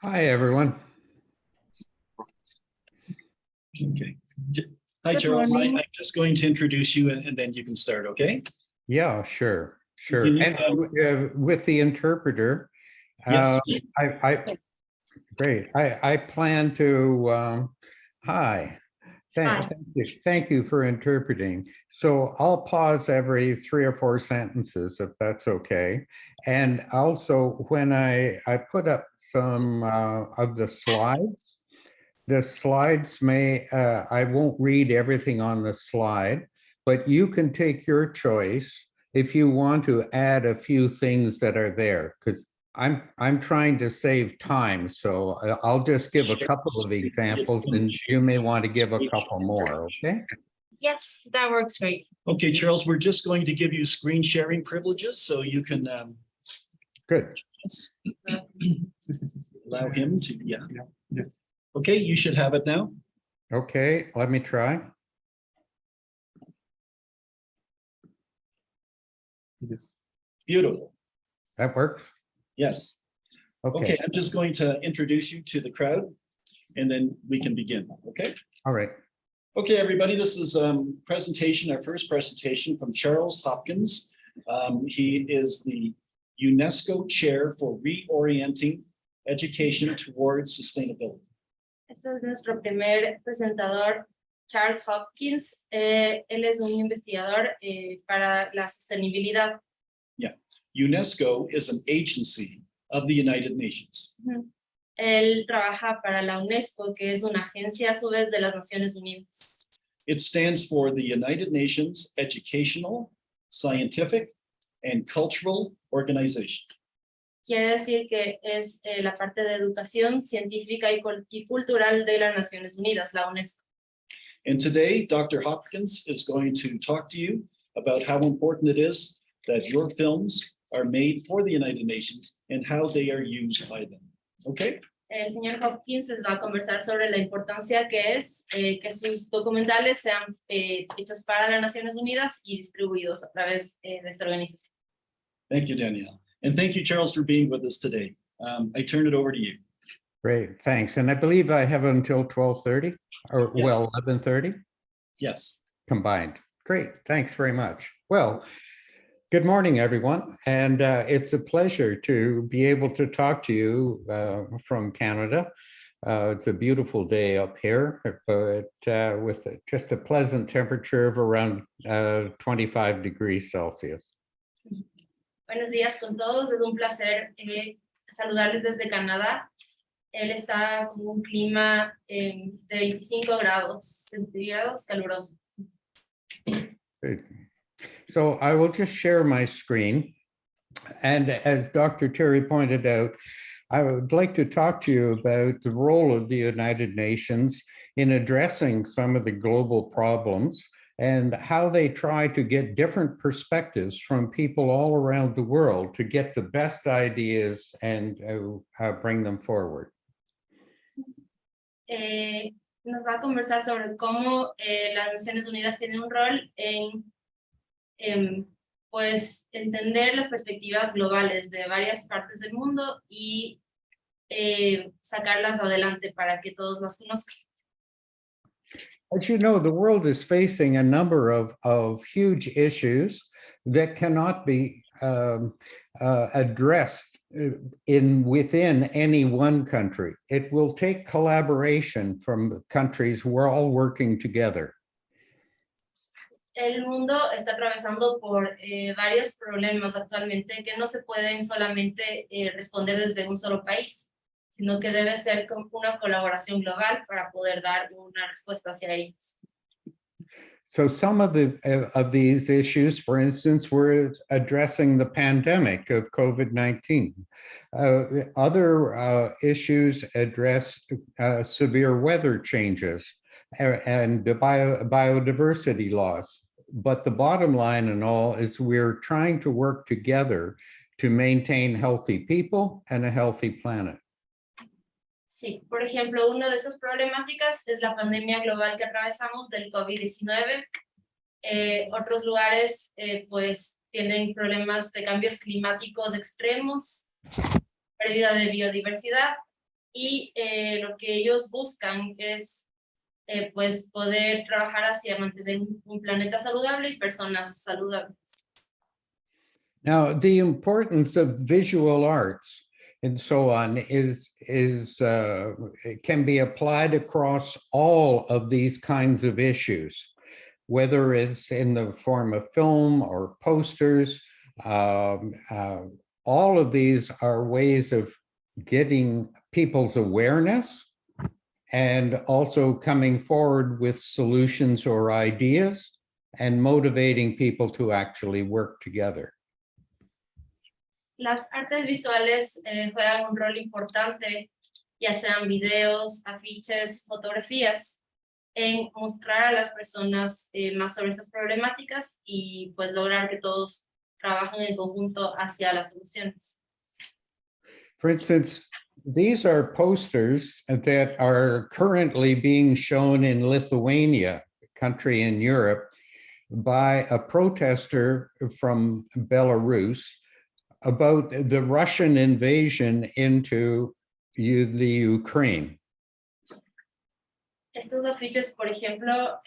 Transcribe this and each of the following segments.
Hi, everyone. Okay. Hi, Charles. I'm just going to introduce you and then you can start, okay? Yeah, sure. Can you, And with the interpreter, Yes. Great. I plan to, hi. Thank you for interpreting. So I'll pause every 3 or 4 sentences, if that's okay. And also, when I put up some of the slides may, I won't read everything on the slide, but you can take your choice if you want to add a few things that are there, because I'm trying to save time, so I'll just give a couple of examples and you may want to give a couple more, okay? Yes, that works great. Okay, Charles, we're just going to give you screen sharing privileges so you can Good. allow him to, yeah. Yes. Okay, you should have it now. Okay, let me try. Yes. Beautiful. That works? Yes. Okay. Okay, I'm just going to introduce you to the crowd and then we can begin, okay? All right. Okay, everybody, this is presentation, our first presentation from Charles Hopkins. He is the UNESCO Chair for Reorienting Education Towards Sustainability. Este es nuestro primer presentador, Charles Hopkins. Él es un investigador para la sostenibilidad. Yeah, UNESCO is an agency of the United Nations. Él trabaja para la UNESCO, que es una agencia a su vez de las Naciones Unidas. It stands for the United Nations Educational, Scientific, and Cultural Organization. Quiere decir que es la parte de educación científica y cultural de las Naciones Unidas, la UNESCO. And today, Dr. Hopkins is going to talk to you about how important it is that your films are made for the United Nations and how they are used by them. Okay? El señor Hopkins les va a conversar sobre la importancia que es que sus documentales sean hechos para las Naciones Unidas y distribuidos a través de esta organización. Thank you, Danielle. And thank you, Charles, for being with us today. I turn it over to you. Great, thanks. And I believe I have until 12:30 or Yes. well, 11:30 Yes. combined. Great, thanks very much. Well, good morning, everyone. And it's a pleasure to be able to talk to you from Canada. It's a beautiful day up here, but with just a pleasant temperature of around 25 degrees Celsius. Buenos días con todos, es un placer saludarles desde Canadá. Él está con un clima de 25 grados centígrados caluroso. Great. So I will just share my screen. And as Dr. Terry pointed out, I would like to talk to you about the role of the United Nations in addressing some of the global problems and how they try to get different perspectives from people all around the world to get the best ideas and bring them forward. Nos va a conversar sobre cómo las Naciones Unidas tienen un rol en pues entender las perspectivas globales de varias partes del mundo y sacarlas adelante para que todos las conozcan. As you know, the world is facing a number of huge issues that cannot be addressed within any one country. It will take collaboration from countries. We're all working together. El mundo está atravesando por varios problemas actualmente que no se pueden solamente responder desde un solo país, sino que debe ser con una colaboración global para poder dar una respuesta hacia ellos. So some of these issues, for instance, we're addressing the pandemic of COVID-19. Other issues address severe weather changes and the biodiversity loss. But the bottom line in all is we're trying to work together to maintain healthy people and a healthy planet. Sí, por ejemplo, una de estas problemáticas es la pandemia global que atravesamos del COVID-19. Otros lugares pues tienen problemas de cambios climáticos extremos, pérdida de biodiversidad, y lo que ellos buscan es pues poder trabajar hacia mantener un planeta saludable y personas saludables. Now, the importance of visual arts and so on it can be applied across all of these kinds of issues, whether it's in the form of film or posters. All of these are ways of getting people's awareness and also coming forward with solutions or ideas and motivating people to actually work together. Las artes visuales juegan un rol importante, ya sean videos, afiches, fotografías, en mostrar a las personas más sobre estas problemáticas y pues lograr que todos trabajen en conjunto hacia las soluciones. For instance, these are posters that are currently being shown in Lithuania, a country in Europe, by a protester from Belarus about the Russian invasion into the Ukraine. Estos afiches, por ejemplo,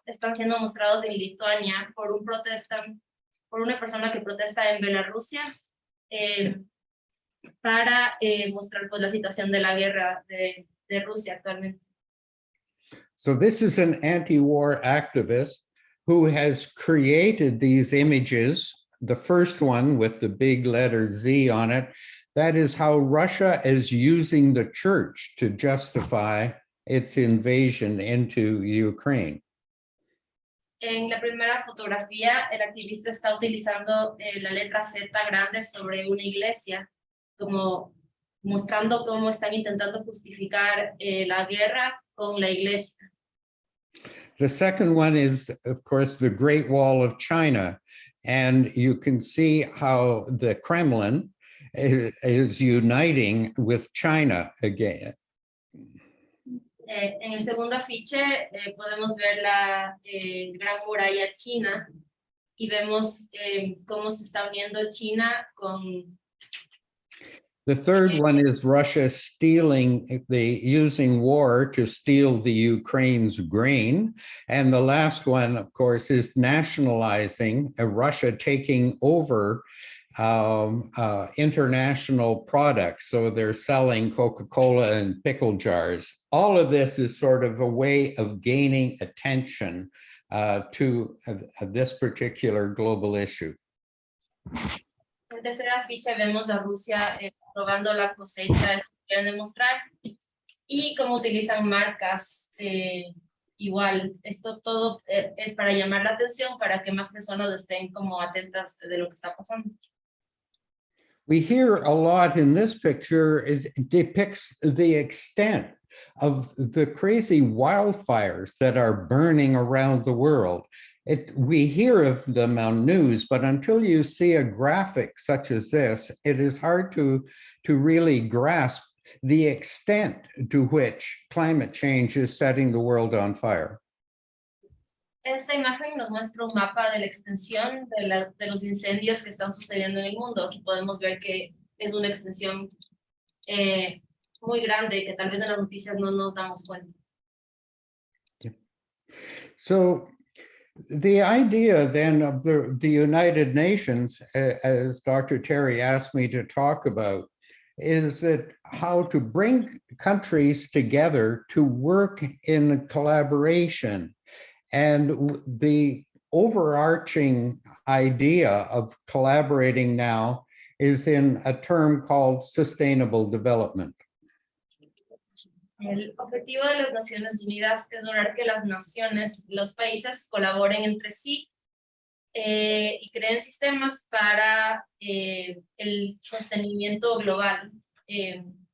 están siendo mostrados en Lituania por una persona que protesta en Bielorrusia para mostrar pues, la situación de la guerra de Rusia actualmente. So this is an anti-war activist who has created these images. The first one with the big letter Z on it, that is how Russia is using the church to justify its invasion into Ukraine. En la primera fotografía, el activista está utilizando la letra Z grande sobre una iglesia, como mostrando cómo están intentando justificar la guerra con la iglesia. The second one is, of course, the Great Wall of China. And you can see how the Kremlin is uniting with China again. En el segundo afiche podemos ver la Gran Muralla China y vemos cómo se está uniendo China con... The third one is Russia using war to steal the Ukraine's grain. And the last one, of course, is nationalizing Russia taking over international products. So they're selling Coca-Cola and pickle jars. All of this is sort of a way of gaining attention to this particular global issue. En el tercer afiche vemos a Rusia robando la cosecha, esto quieren demostrar, y cómo utilizan marcas igual. Esto todo es para llamar la atención, para que más personas estén como atentas de lo que está pasando. We hear a lot in this picture, it depicts the extent of the crazy wildfires that are burning around the world. We hear of them on news, but until you see a graphic such as this, it is hard to really grasp the extent to which climate change is setting the world on fire. Esta imagen nos muestra un mapa de la extensión de los incendios que están sucediendo en el mundo. Aquí podemos ver que es una extensión muy grande que tal vez en las noticias no nos damos cuenta. So the idea then of the United Nations, as Dr. Terry asked me to talk about, is that how to bring countries together to work in collaboration. And the overarching idea of collaborating now is in a term called sustainable development. El objetivo de las Naciones Unidas es lograr que las naciones, los países colaboren entre sí y creen sistemas para el sostenimiento global,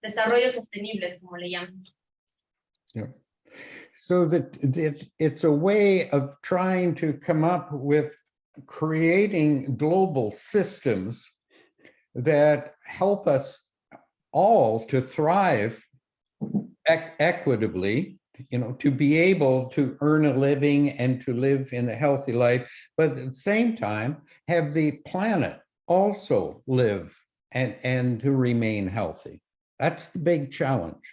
desarrollo sostenibles, como le llaman. Yeah. So that it's a way of trying to come up with creating global systems that help us all to thrive equitably to be able to earn a living and to live in a healthy life, but at the same time, have the planet also live and to remain healthy. That's the big challenge.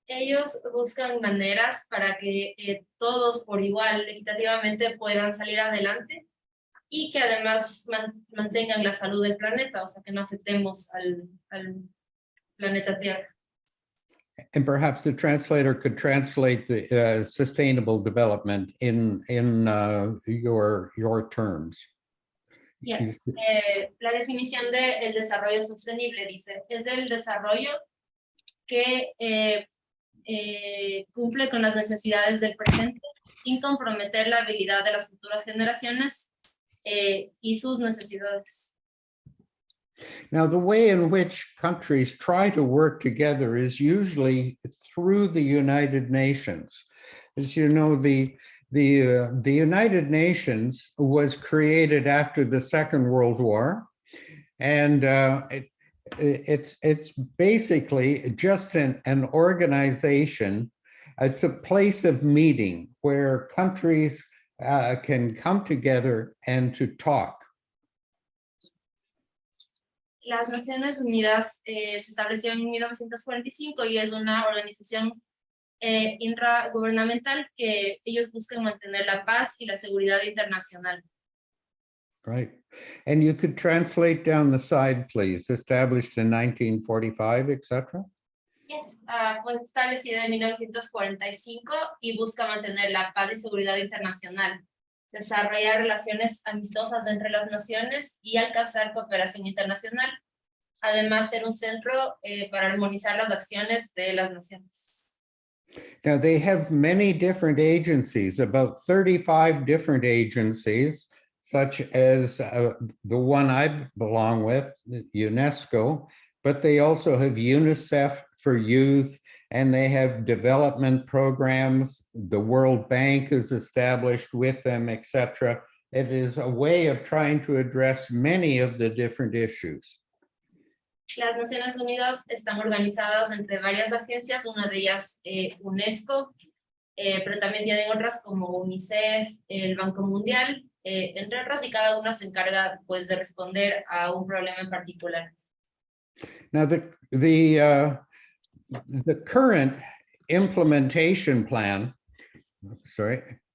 Ellos buscan maneras para que todos por igual, equitativamente, puedan salir adelante y que además mantengan la salud del planeta, o sea, que no afectemos al planeta Tierra. And perhaps the translator could translate the sustainable development in your terms. Yes. La definición de el desarrollo sostenible dice, es el desarrollo que cumple con las necesidades del presente sin comprometer la habilidad de las futuras generaciones y sus necesidades. Now, the way in which countries try to work together is usually through the United Nations. As you know, the United Nations was created after the Second World War, and it's basically just an organization. It's a place of meeting where countries can come together and to talk. Las Naciones Unidas se estableció en 1945 y es una organización intragubernamental que ellos buscan mantener la paz y la seguridad internacional. Right. And you could translate down the side, please. Established in 1945, etc. Yes, fue establecida en 1945 y busca mantener la paz y seguridad internacional, desarrollar relaciones amistosas entre las naciones y alcanzar cooperación internacional, además ser un centro para armonizar las acciones de las naciones. Now, they have many different agencies, about 35 different agencies, such as the one I belong with, UNESCO, but they also have UNICEF for youth, and they have development programs. The World Bank is established with them, etc. It is a way of trying to address many of the different issues. Las Naciones Unidas están organizadas entre varias agencias, una de ellas UNESCO, pero también tienen otras como UNICEF, el Banco Mundial, entre otras, y cada una se encarga pues de responder a un problema en particular. Now, the current implementation plan,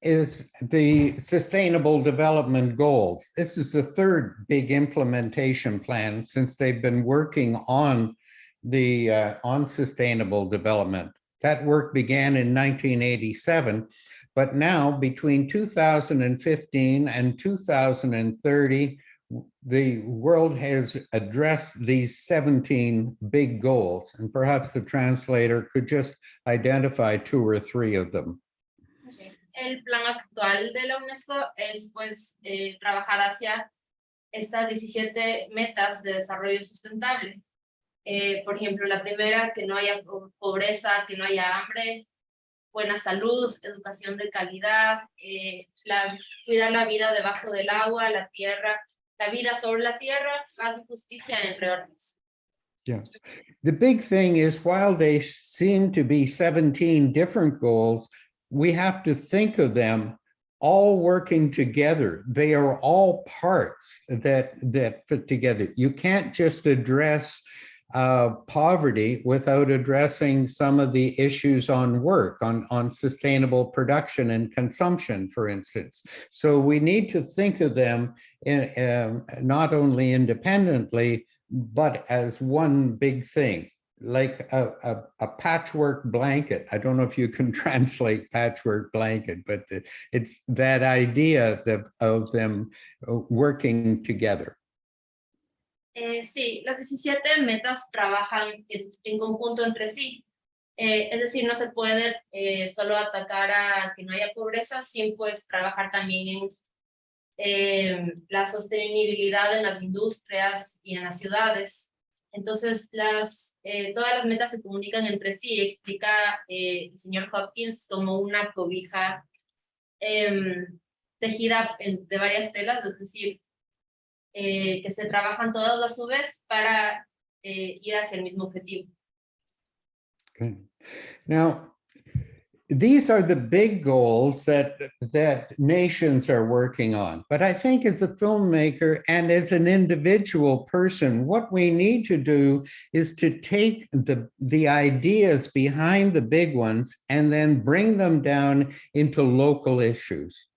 is the Sustainable Development Goals. This is the third big implementation plan since they've been working on on sustainable development. That work began in 1987, but now between 2015 and 2030, the world has addressed these 17 big goals, and perhaps the translator could just identify 2 or 3 of them. Okay. El plan actual de la UNESCO es pues trabajar hacia estas 17 metas de desarrollo sustentable. Por ejemplo, la primera, que no haya pobreza, que no haya hambre, buena salud, educación de calidad, cuidar la vida debajo del agua, la tierra, la vida sobre la tierra, paz y justicia, entre otras. Yeah. The big thing is, while they seem to be 17 different goals, we have to think of them all working together. They are all parts that fit together. You can't just address poverty without addressing some of the issues on work, on sustainable production and consumption, for instance. So we need to think of them not only independently, but as one big thing, like a patchwork blanket. I don't know if you can translate patchwork blanket, but it's that idea of them working together. Sí, las 17 metas trabajan en conjunto entre sí. Es decir, no se puede solo atacar a que no haya pobreza sin pues trabajar también en la sostenibilidad en las industrias y en las ciudades. Entonces, todas las metas se comunican entre sí. Explica el señor Hopkins como una cobija tejida de varias telas, es decir, que se trabajan todas a su vez para ir hacia el mismo objetivo. Okay. Now, these are the big goals that nations are working on. But I think as a filmmaker and as an individual person, what we need to do is to take the ideas behind the big ones and then bring them down into local issues.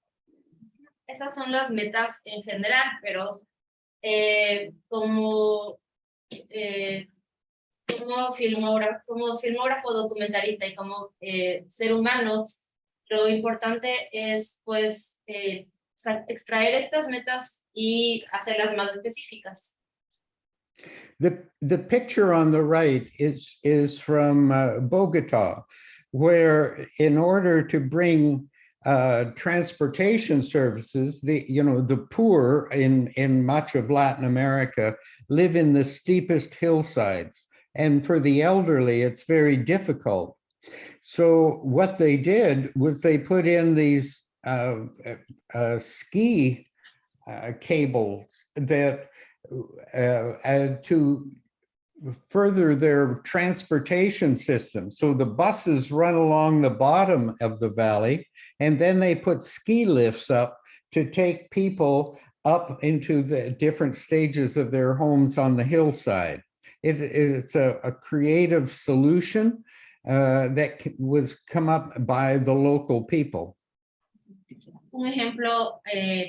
Esas son las metas en general, pero como filmógrafo, documentalista y como ser humano, lo importante es pues extraer estas metas y hacerlas más específicas. The picture on the right is from Bogota, where in order to bring transportation services, the poor in much of Latin America live in the steepest hillsides. And for the elderly, it's very difficult. So what they did was they put in these ski cables that to further their transportation system. So the buses run along the bottom of the valley, and then they put ski lifts up to take people up into the different stages of their homes on the hillside. It's a creative solution that was come up by the local people. Un ejemplo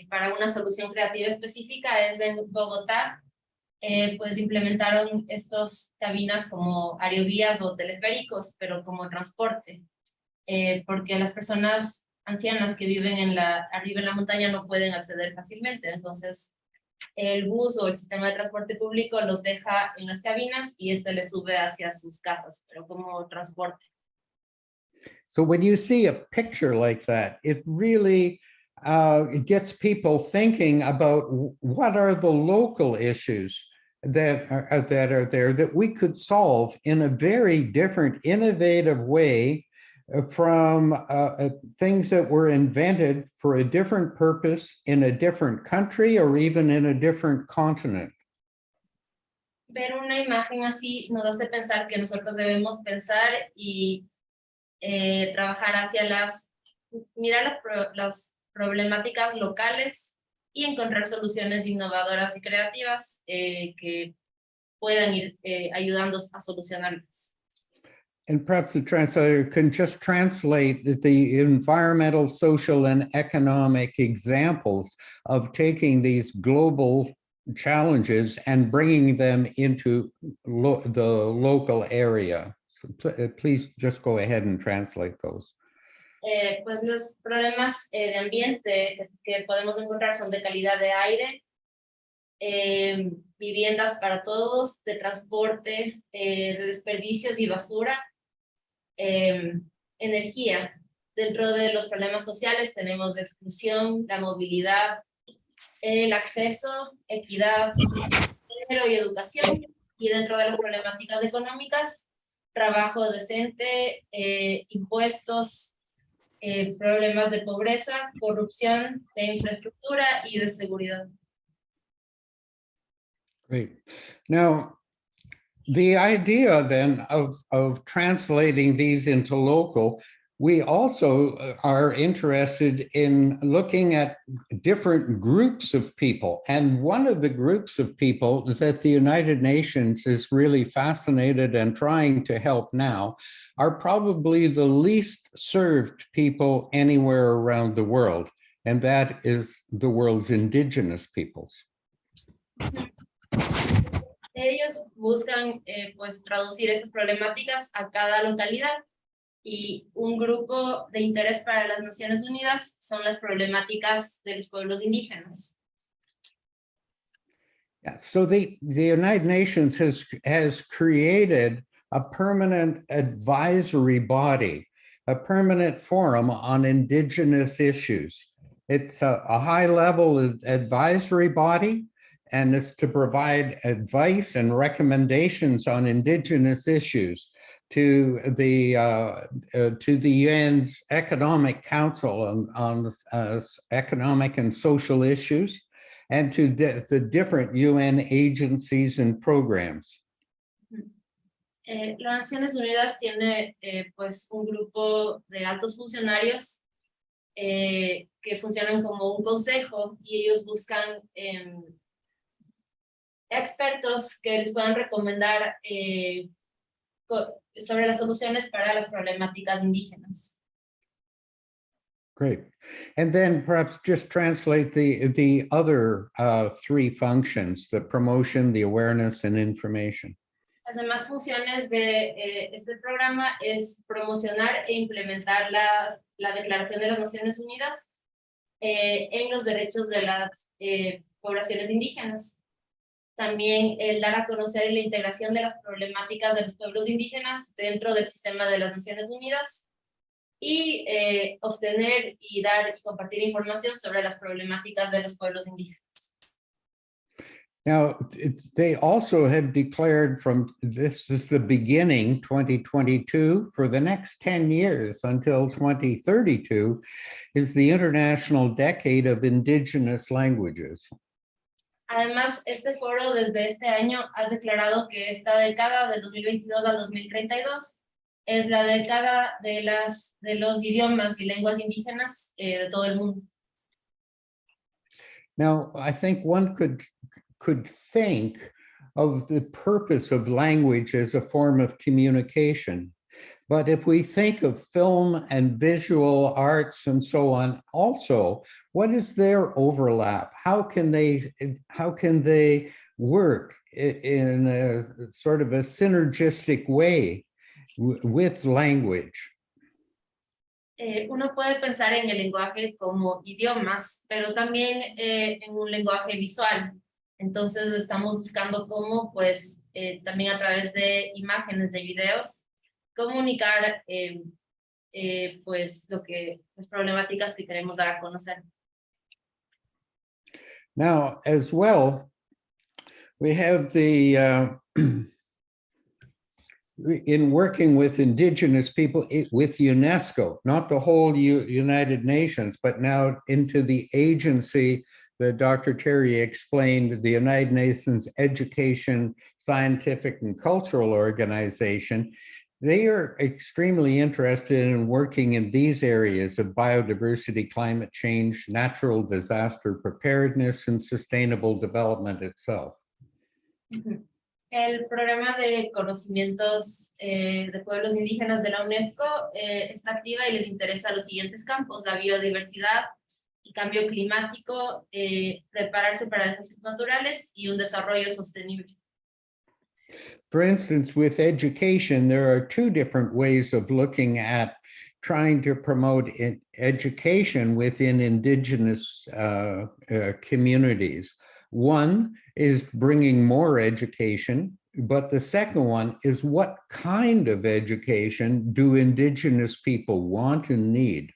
para una solución creativa específica es en Bogotá, pues implementaron estos cabinas como aerovías o teleféricos, pero como transporte, porque las personas ancianas que viven arriba en la montaña no pueden acceder fácilmente, entonces el bus o el sistema de transporte público los deja en las cabinas y les sube hacia sus casas, pero como transporte. So when you see a picture like that, it really it gets people thinking about what are the local issues that are there that we could solve in a very different, innovative way from things that were invented for a different purpose in a different country or even in a different continent. Ver una imagen así nos hace pensar que nosotros debemos pensar y trabajar hacia mirar las problemáticas locales y encontrar soluciones innovadoras y creativas que puedan ir ayudando a solucionarlas. And perhaps the translator can just translate the environmental, social, and economic examples of taking these global challenges and bringing them into the local area. So please just go ahead and translate those. Pues los problemas de ambiente que podemos encontrar son de calidad de aire, viviendas para todos, de transporte, de desperdicios y basura, energía. Dentro de los problemas sociales tenemos la exclusión, la movilidad, el acceso, equidad, género y educación. Y dentro de las problemáticas económicas, trabajo decente, impuestos, problemas de pobreza, corrupción, de infraestructura y de seguridad. Great. Now, the idea then of translating these into local, we also are interested in looking at different groups of people. And one of the groups of people that the United Nations is really fascinated and trying to help now are probably the least served people anywhere around the world. And that is the world's indigenous peoples. Ellos buscan pues traducir esas problemáticas a cada localidad y un grupo de interés para las Naciones Unidas son las problemáticas de los pueblos indígenas. Yeah, so the United Nations has created a permanent advisory body, a permanent forum on indigenous issues. It's a high-level advisory body, and it's to provide advice and recommendations on indigenous issues to the UN's Economic Council on economic and social issues, and to the different UN agencies and programs. Las Naciones Unidas tiene pues un grupo de altos funcionarios que funcionan como un consejo y ellos buscan expertos que les puedan recomendar sobre las soluciones para las problemáticas indígenas. Great. And then perhaps just translate the other three functions, the promotion, the awareness, and information. Las demás funciones de este programa es promocionar e implementar la Declaración de las Naciones Unidas en los derechos de las poblaciones indígenas. También el dar a conocer la integración de las problemáticas de los pueblos indígenas dentro del sistema de las Naciones Unidas y obtener y dar y compartir información sobre las problemáticas de los pueblos indígenas. Now, they also have declared this is the beginning, 2022, for the next 10 years until 2032, is the International Decade of Indigenous Languages. Además, este foro desde este año ha declarado que esta década del 2022 al 2032 es la década de los idiomas y lenguas indígenas de todo el mundo. Now, I think one could think of the purpose of language as a form of communication. But if we think of film and visual arts and so on, also, what is their overlap? How can they work in a sort of a synergistic way with language? Uno puede pensar en el lenguaje como idiomas, pero también en un lenguaje visual. Entonces estamos buscando cómo, pues, también a través de imágenes, de videos, comunicar, pues, las problemáticas que queremos dar a conocer. Now, as well, we have the in working with indigenous people with UNESCO, not the whole United Nations, but now into the agency that Dr. Terry explained, the United Nations Education, Scientific, and Cultural Organization. They are extremely interested in working in these areas of biodiversity, climate change, natural disaster preparedness, and sustainable development itself. Uh-huh. El programa de conocimientos de pueblos indígenas de la UNESCO está activa y les interesa los siguientes campos: la biodiversidad, el cambio climático, prepararse para desastres naturales y un desarrollo sostenible. For instance, with education, there are two different ways of looking at trying to promote education within indigenous communities. One is bringing more education, but the second one is what kind of education do indigenous people want and need?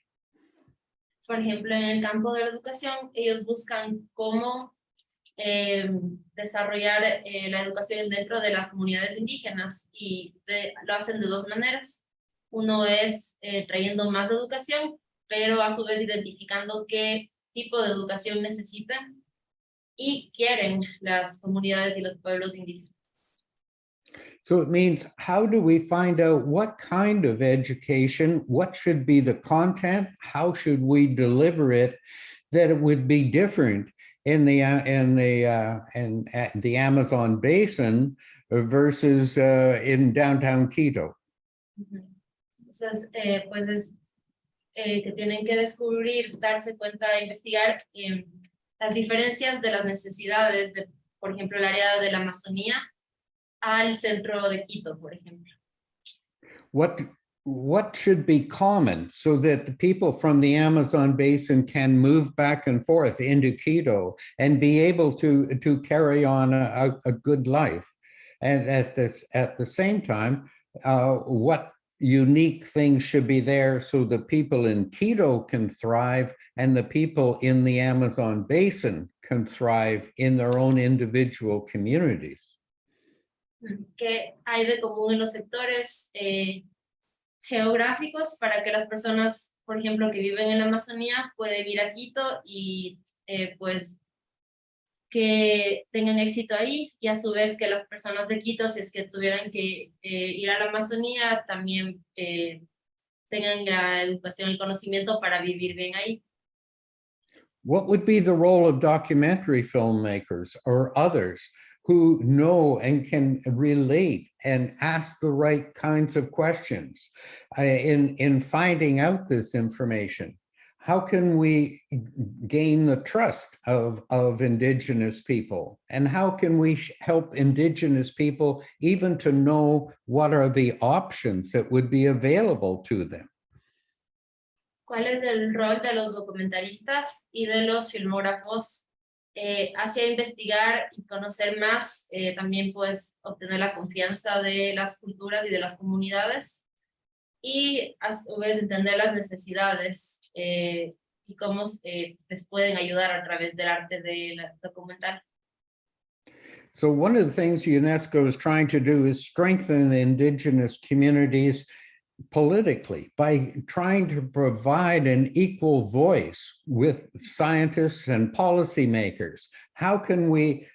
Por ejemplo, en el campo de la educación, ellos buscan cómo desarrollar la educación dentro de las comunidades indígenas y lo hacen de dos maneras. Uno es trayendo más educación, pero a su vez identificando qué tipo de educación necesitan y quieren las comunidades y los pueblos indígenas. So it means, how do we find out what kind of education, what should be the content, how should we deliver it, that it would be different in the Amazon basin versus in downtown Quito? Entonces, pues es que tienen que descubrir, darse cuenta, investigar las diferencias de las necesidades de, por ejemplo, el área de la Amazonía al centro de Quito, por ejemplo. What should be common so that the people from the Amazon basin can move back and forth into Quito and be able to carry on a good life? And at the same time, what unique things should be there so the people in Quito can thrive and the people in the Amazon basin can thrive in their own individual communities? ¿Qué hay de común en los sectores geográficos para que las personas, por ejemplo, que viven en la Amazonía puedan ir a Quito y pues que tengan éxito ahí y a su vez que las personas de Quito, si es que tuvieran que ir a la Amazonía, también tengan la educación, el conocimiento para vivir bien ahí. What would be the role of documentary filmmakers or others who know and can relate and ask the right kinds of questions in finding out this information? How can we gain the trust of Indigenous people? And how can we help Indigenous people even to know what are the options that would be available to them? ¿Cuál es el rol de los documentalistas y de los filmógrafos hacia investigar y conocer más, también pues obtener la confianza de las culturas y de las comunidades y a su vez entender las necesidades y cómo les pueden ayudar a través del arte del documental? So one of the things UNESCO is trying to do is strengthen Indigenous communities politically by trying to provide an equal voice with scientists and policymakers. How can we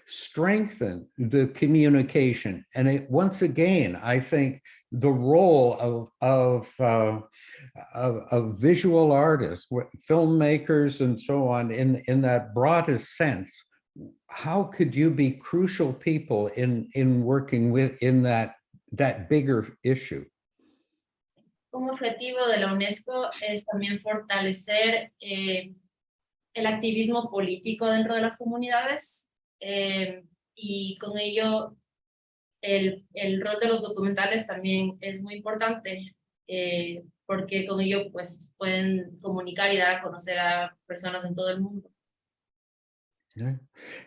strengthen the communication? And once again, I think the role of visual artists, filmmakers, and so on, in that broadest sense. How could you be crucial people in working in that bigger issue? Un objetivo de la UNESCO es también fortalecer el activismo político dentro de las comunidades y con ello el rol de los documentales también es muy importante porque con ello pues pueden comunicar y dar a conocer a personas en todo el mundo. Yeah.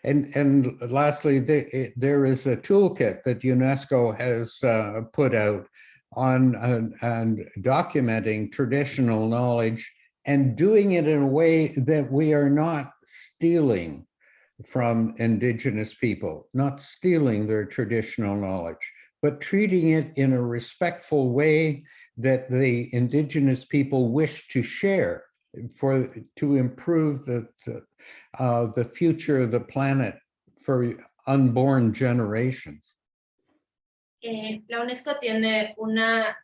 And lastly, there is a toolkit that UNESCO has put out on documenting traditional knowledge and doing it in a way that we are not stealing from Indigenous people, not stealing their traditional knowledge, but treating it in a respectful way that the Indigenous people wish to share to improve the future of the planet for unborn generations. La UNESCO tiene unas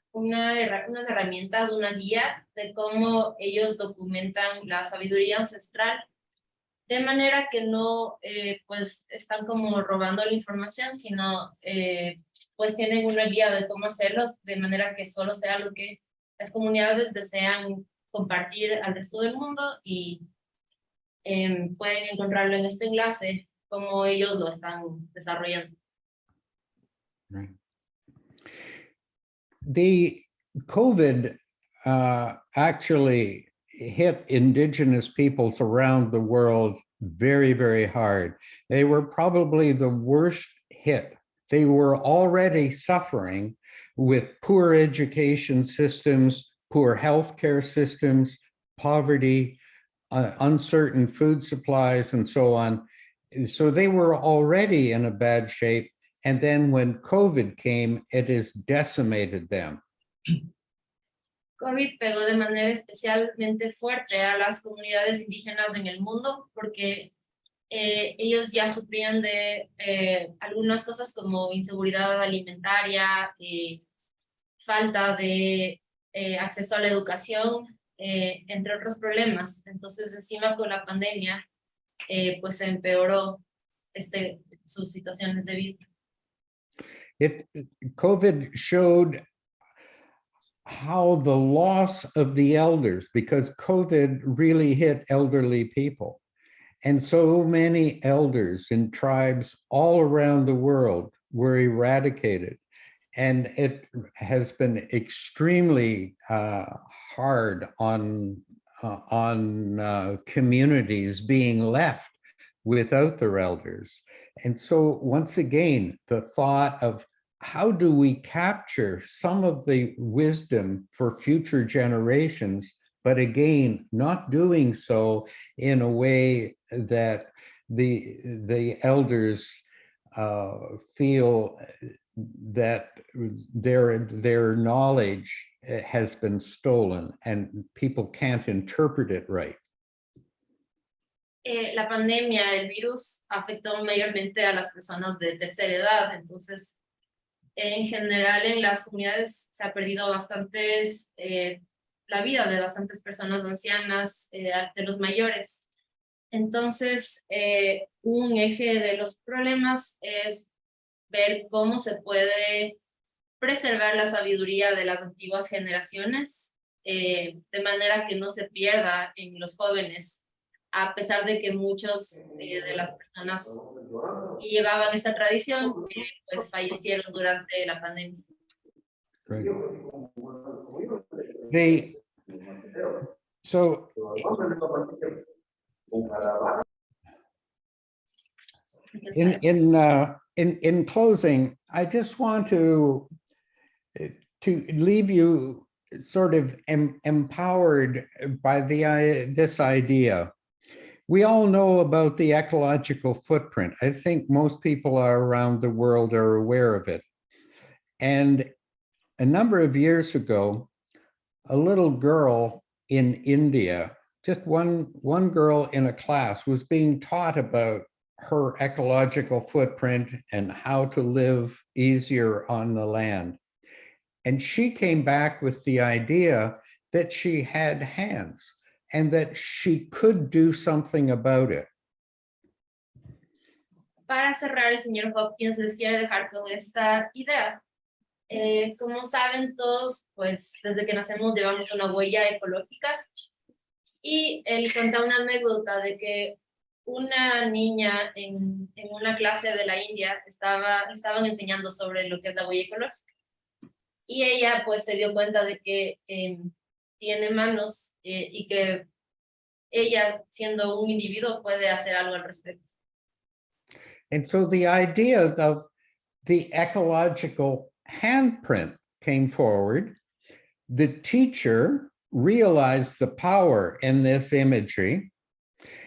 herramientas, una guía de cómo ellos documentan la sabiduría ancestral, de manera que no pues están como robando la información, sino pues tienen una guía de cómo hacerlos, de manera que solo sea lo que las comunidades desean compartir al resto del mundo y pueden encontrarlo en este enlace, como ellos lo están desarrollando. Right. The COVID actually hit Indigenous peoples around the world very, very hard. They were probably the worst hit. They were already suffering with poor education systems, poor healthcare systems, poverty, uncertain food supplies, and so on. So they were already in a bad shape. And then when COVID came, it has decimated them. COVID pegó de manera especialmente fuerte a las comunidades indígenas en el mundo porque ellos ya sufrían de algunas cosas como inseguridad alimentaria, falta de acceso a la educación, entre otros problemas. Entonces, encima con la pandemia, pues se empeoró sus situaciones de vida. COVID showed how the loss of the elders, because COVID really hit elderly people. And so many elders in tribes all around the world were eradicated. And it has been extremely hard on communities being left without their elders. And so once again, the thought of how do we capture some of the wisdom for future generations, but again, not doing so in a way that the elders feel that their knowledge has been stolen and people can't interpret it right. La pandemia, el virus, afectó mayormente a las personas de tercera edad. Entonces, en general, en las comunidades se ha perdido la vida de bastantes personas ancianas, de los mayores. Entonces, un eje de los problemas es ver cómo se puede preservar la sabiduría de las antiguas generaciones, de manera que no se pierda en los jóvenes, a pesar de que muchos de las personas que llevaban esta tradición, pues fallecieron durante la pandemia. Great. So in closing, I just want to leave you sort of empowered by this idea. We all know about the ecological footprint. I think most people around the world are aware of it. And a number of years ago, a little girl in India, just one girl in a class, was being taught about her ecological footprint and how to live easier on the land. And she came back with the idea that she had hands and that she could do something about it. Para cerrar, el señor Hopkins les quiere dejar con esta idea. Como saben todos, pues desde que nacemos llevamos una huella ecológica, y él cuenta una anécdota de que una niña en una clase de la India estaban enseñando sobre lo que es la huella ecológica, y ella pues se dio cuenta de que tiene manos, y que ella, siendo un individuo, puede hacer algo al respecto. And so the idea of the ecological handprint came forward. The teacher realized the power in this imagery,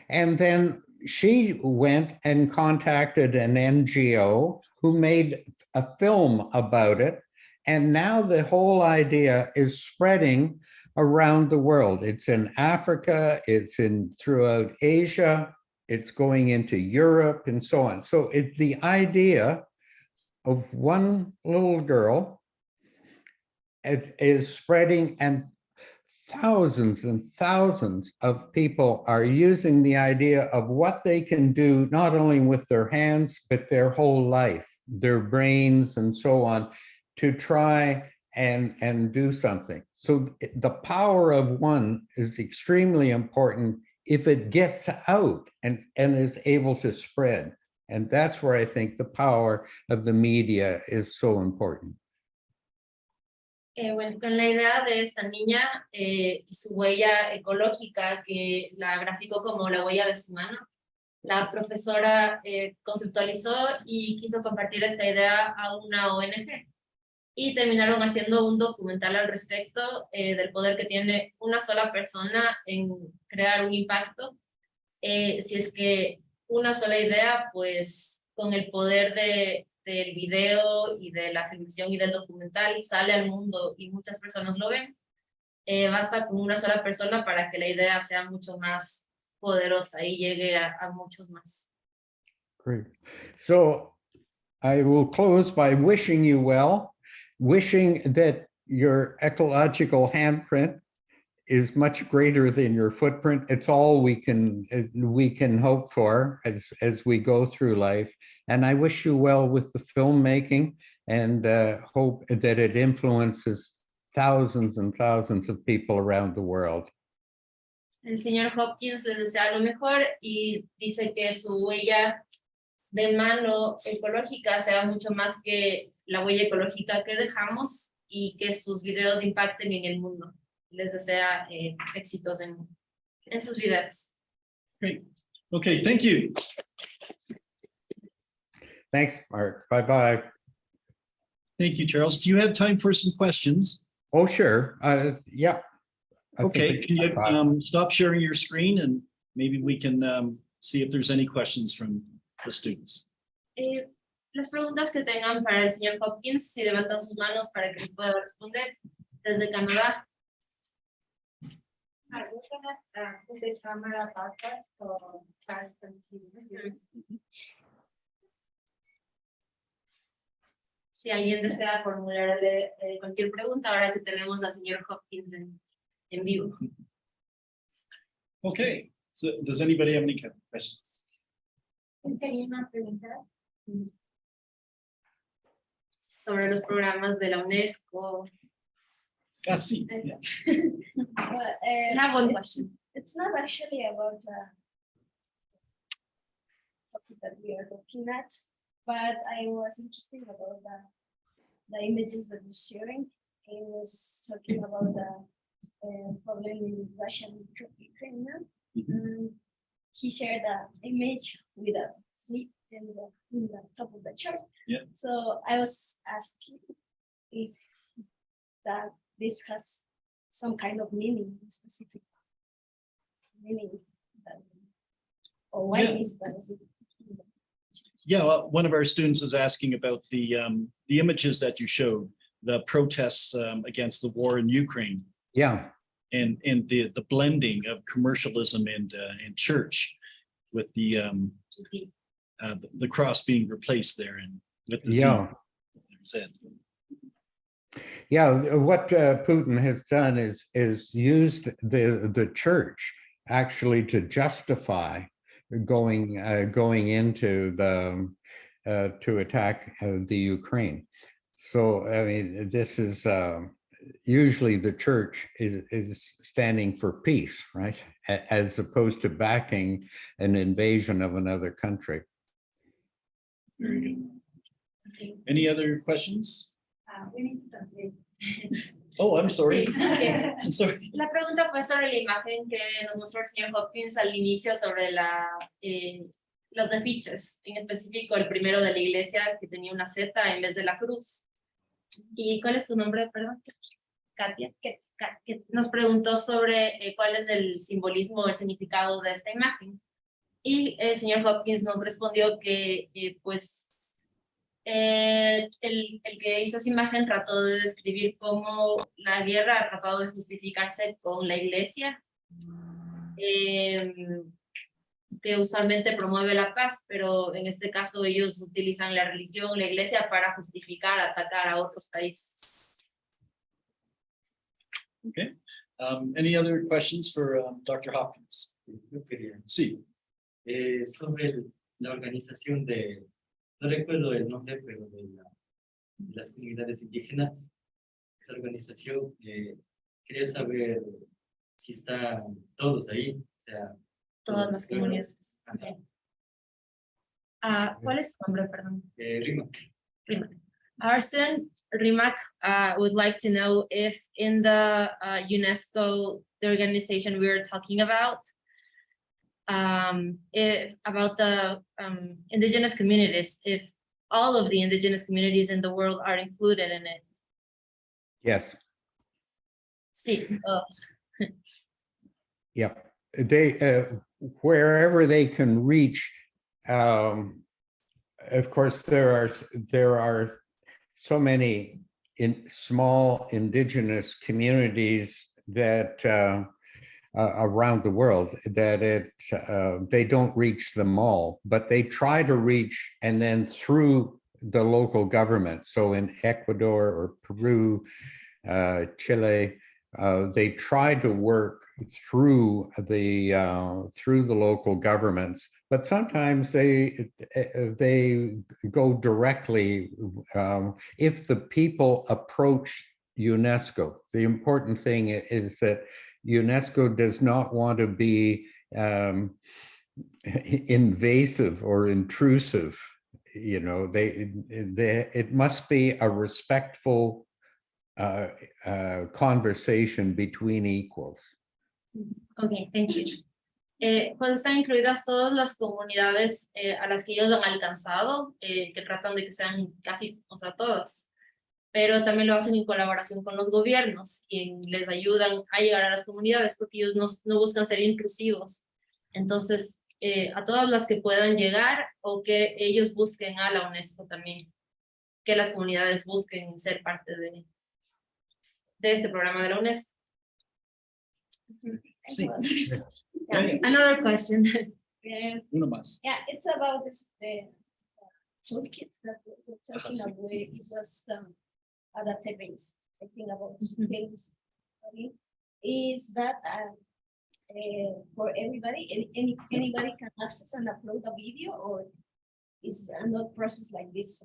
and then she went and contacted an NGO who made a film about it. And now the whole idea is spreading around the world. It's in Africa, it's throughout Asia, it's going into Europe and so on. So the idea of one little girl is spreading, and thousands and thousands of people are using the idea of what they can do, not only with their hands, but their whole life, their brains and so on, to try and do something. So the power of one is extremely important if it gets out and is able to spread. And that's where I think the power of the media is so important. Bueno, con la idea de esta niña y su huella ecológica, que la graficó como la huella de su mano, la profesora conceptualizó y quiso compartir esta idea a una ONG. Y terminaron haciendo un documental al respecto, del poder que tiene una sola persona en crear un impacto. Si es que una sola idea, pues con el poder del video y de la filmación y del documental sale al mundo y muchas personas lo ven, basta con una sola persona para que la idea sea mucho más poderosa y llegue a muchos más. Great. So I will close by wishing you well, wishing that your ecological handprint is much greater than your footprint. It's all we can hope for as we go through life. And I wish you well with the filmmaking, and hope that it influences thousands and thousands of people around the world. El señor Hopkins les desea lo mejor y dice que su huella de mano ecológica sea mucho más que la huella ecológica que dejamos, y que sus videos impacten en el mundo. Les desea éxitos en sus videos. Great. Okay, thank you. Thanks, Mark. Bye-bye. Thank you, Charles. Do you have time for some questions? Oh, sure. Yeah. Okay, can you stop sharing your screen, and maybe we can see if there's any questions from the students. Las preguntas que tengan para el señor Hopkins, si levantan sus manos para que les pueda responder desde Canadá. Are we gonna put the camera podcast or fast and Si alguien desea formularle cualquier pregunta, ahora que tenemos al señor Hopkins en vivo. Okay, so does anybody have any questions? Tenía una pregunta. Sobre los programas de la UNESCO. Ah, sí. Yeah. I have one question. It's not actually about the topic that we are looking at, but I was interested about the images that you're sharing. He was talking about the problem in Russia and Ukraine. He shared an image with a sea in the top of the chart. Yeah. So I was asking if this has some kind of meaning, specific meaning, or why Yeah. is that? Yeah, well, one of our students is asking about the images that you showed, the protests against the war in Ukraine, Yeah, and the blending of commercialism and church, with the cross being replaced there, and with the yeah. Z. Yeah, what Putin has done is used the church actually to justify going into the to attack the Ukraine. So I mean, this is usually the church is standing for peace, right, as opposed to backing an invasion of another country. Very good. Okay. Any other questions? We need to translate. Oh, I'm sorry. Sí, ok. I'm sorry. La pregunta fue sobre la imagen que nos mostró el señor Hopkins al inicio sobre los afiches, en específico el primero de la iglesia que tenía una Z en vez de la cruz. ¿Y cuál es tu nombre, perdón? Katia, que nos preguntó sobre cuál es el simbolismo, el significado de esta imagen. Y el señor Hopkins nos respondió que pues el que hizo esa imagen trató de describir cómo la guerra ha tratado de justificarse con la iglesia, que usualmente promueve la paz, pero en este caso ellos utilizan la religión, la iglesia, para justificar atacar a otros países. Okay. Any other questions for Dr. Hopkins? Yo quería, Sí. sobre la organización de, no recuerdo el nombre, pero de las comunidades indígenas, esa organización, quería saber si están todos ahí, o sea, Todas las comunidades. Ajá. ¿Cuál es tu nombre, perdón? Rima. Rimac. Our student Rimac would like to know if in the UNESCO, the organization we are talking about the indigenous communities, if all of the indigenous communities in the world are included in it. Yes. Sí, todos. Yeah, they wherever they can reach. Of course, there are so many small indigenous communities that around the world that they don't reach them all, but they try to reach, and then through the local government. So in Ecuador or Peru, Chile, they try to work through the local governments, but sometimes they go directly. If the people approach UNESCO, the important thing is that UNESCO does not want to be invasive or intrusive. You know, it must be a respectful conversation between equals. Okay, thank you. Pues están incluidas todas las comunidades a las que ellos han alcanzado, que tratan de que sean casi, o sea, todas, pero también lo hacen en colaboración con los gobiernos, quien les ayudan a llegar a las comunidades, porque ellos no buscan ser intrusivos. Entonces, a todas las que puedan llegar, o que ellos busquen a la UNESCO también, que las comunidades busquen ser parte de este programa de la UNESCO. Sí. Yeah, another question. Uno más. Yeah, it's about this the toolkit that we're talking sí. about. It was adaptive based. I think about Mhm. games. Okay. Is that for everybody? Anybody can access and upload a video, or is another process like this?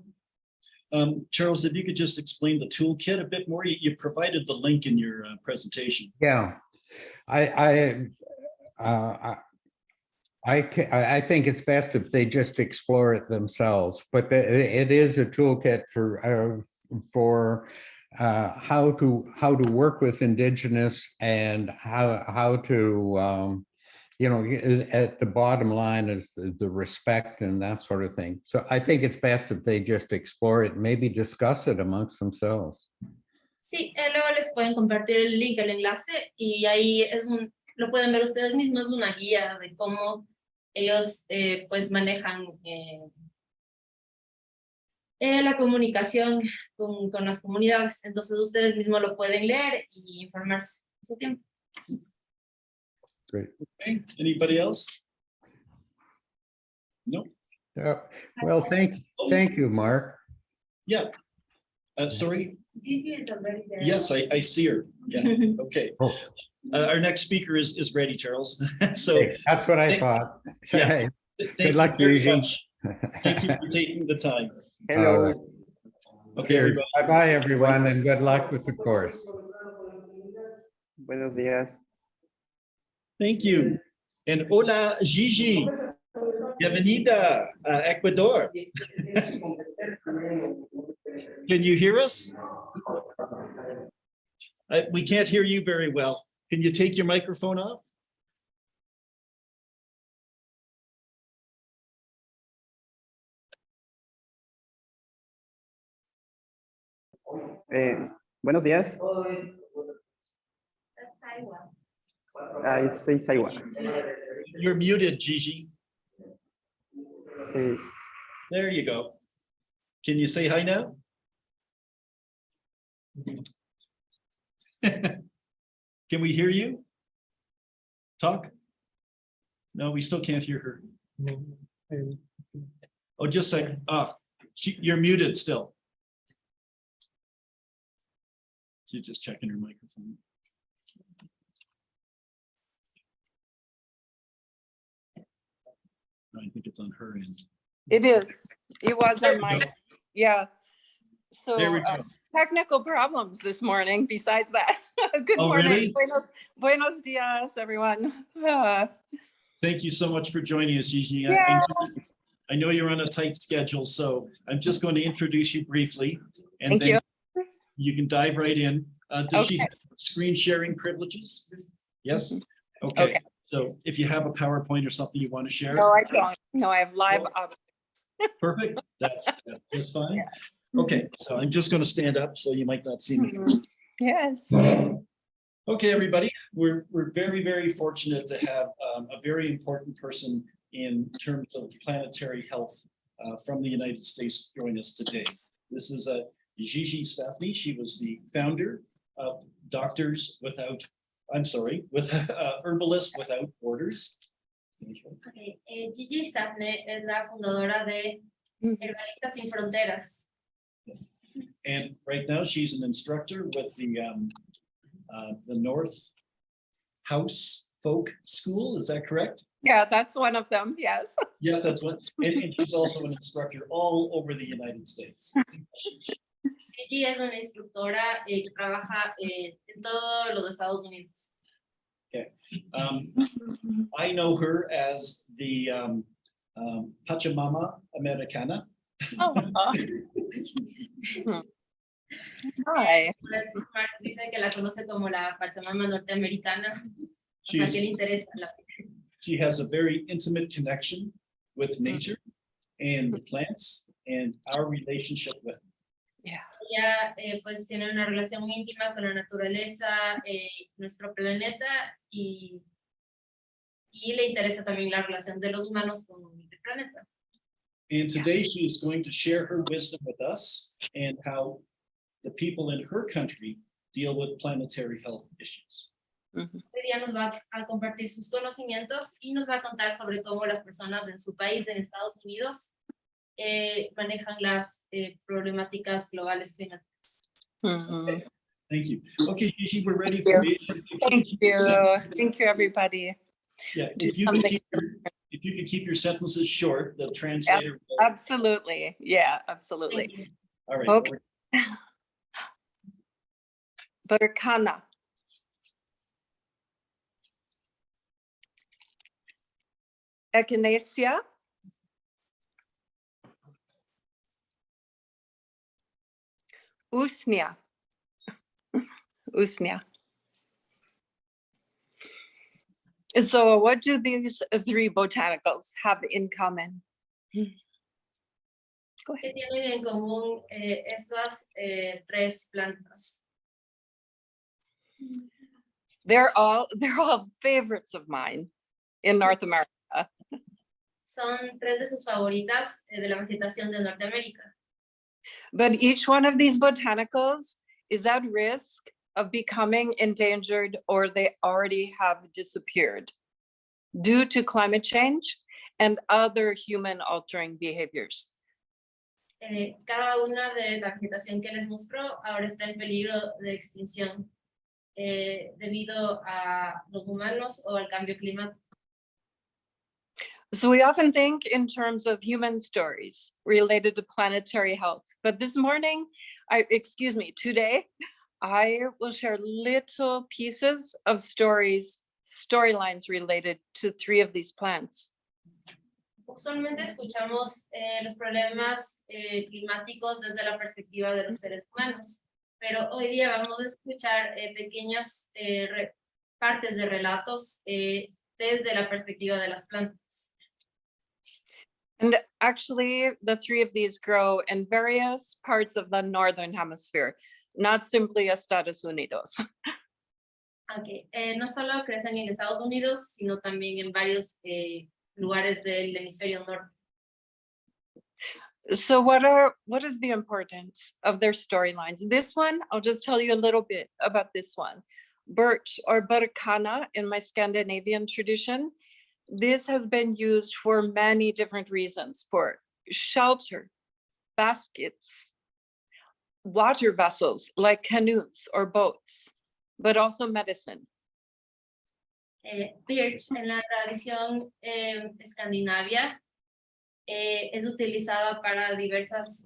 Charles, if you could just explain the toolkit a bit more. You provided the link in your presentation. Yeah, I think it's best if they just explore it themselves, but it is a toolkit for how to work with Indigenous and how to at the bottom line is the respect and that sort of thing. So I think it's best if they just explore it, maybe discuss it amongst themselves. Sí, luego les pueden compartir el link, el enlace, y ahí lo pueden ver ustedes mismos, es una guía de cómo ellos pues manejan la comunicación con las comunidades. Entonces ustedes mismos lo pueden leer y informarse a su tiempo. Great. Okay, anybody else? No? Well, thank you, Mark. Yeah. Sorry. Gigi is already there. Yes, I see her. Yeah, okay. Oh, Our next speaker is ready, Charles. So that's what I thank- thought. Yeah. thank Good you luck, very Gigi. much. Thank you for taking the time. All right. Okay, Cheers. everybody. Bye-bye, everyone, and good luck with the course. Buenos días. Thank you. And hola, Gigi. Bienvenida a Ecuador. Can you hear us? We can't hear you very well. Can you take your microphone off? Buenos días. That's Iowa. Soy Saiwa. You're muted, Gigi. Eh, There you go. Can you say hi now? Can we hear you? Talk? No, we still can't hear her. Oh, just a second. You're muted still. She's just checking her microphone. I think it's on her end. It is. It was There on we my, go. yeah. So There we go. technical problems this morning besides that. Good Oh, morning. really? Buenos dias, everyone. Thank you so much for joining us, Gigi. Yeah. I know you're on a tight schedule, so I'm just going to introduce you briefly. And Thank then you can dive right in. Does she Okay. have screen sharing privileges? Yes? Okay. Okay. So if you have a PowerPoint or something you want to share. No, I don't. No, I have live. Perfect. That's fine. Okay, so I'm just going to stand up so you might not see me. Yes. Okay, everybody, we're very, very fortunate to have a very important person in terms of planetary health from the United States join us today. This is Gigi Stafny. She was the founder of Herbalists Without Borders. Okay, Gigi Stafne es la fundadora de Herbalistas Sin Fronteras. And right now she's an instructor with the North House Folk School. Is that correct? Yeah, that's one of them. Yes. Yes, that's what, and she's also an instructor all over the United States. Gigi es una instructora que trabaja en todos los Estados Unidos. I know her as the Pachamama Americana. Oh, hi. Pues, Mark dice que la conoce como la Pachamama norteamericana. O sea, que le interesa. She has a very intimate connection with nature and the plants and our relationship with them. Yeah. Ella pues tiene una relación muy íntima con la naturaleza, nuestro planeta y le interesa también la relación de los humanos con el planeta. And today she is going to share her wisdom with us and how the people in her country deal with planetary health issues. Mhm. Hoy día nos va a compartir sus conocimientos y nos va a contar sobre cómo las personas en su país, en Estados Unidos, manejan las problemáticas globales climáticas. Mhm. Thank you. Okay, Gigi, we're ready for you. Thank you. Thank you, everybody. Yeah, Do if you something- could keep your sentences short, the translator. will- Absolutely. Yeah, absolutely. Thank you. All right. Okay. Berkana. Echinacea. Usnea. Usnea. So what do these three botanicals have in common? Go ahead. ¿Qué tienen en común estas tres plantas? They're all favorites of mine in North America. Son tres de sus favoritas de la vegetación de Norteamérica. But each one of these botanicals is at risk of becoming endangered, or they already have disappeared due to climate change and other human altering behaviors. Cada una de la vegetación que les mostró ahora está en peligro de extinción debido a los humanos o al cambio climático. So we often think in terms of human stories related to planetary health, but this morning, today, I will share little pieces of storylines related to three of these plants. Usualmente escuchamos los problemas climáticos desde la perspectiva de los seres humanos, pero hoy día vamos a escuchar pequeñas partes de relatos desde la perspectiva de las plantas. And actually, the three of these grow in various parts of the Northern Hemisphere, not simply Estados Unidos. Okay. No solo crecen en Estados Unidos, sino también en varios lugares del hemisferio norte. So what is the importance of their storylines? This one, I'll just tell you a little bit about this one. Birch or Berkana in my Scandinavian tradition, this has been used for many different reasons, for shelter, baskets, water vessels like canoes or boats, but also medicine. Birch en la tradición escandinavia es utilizada para diversas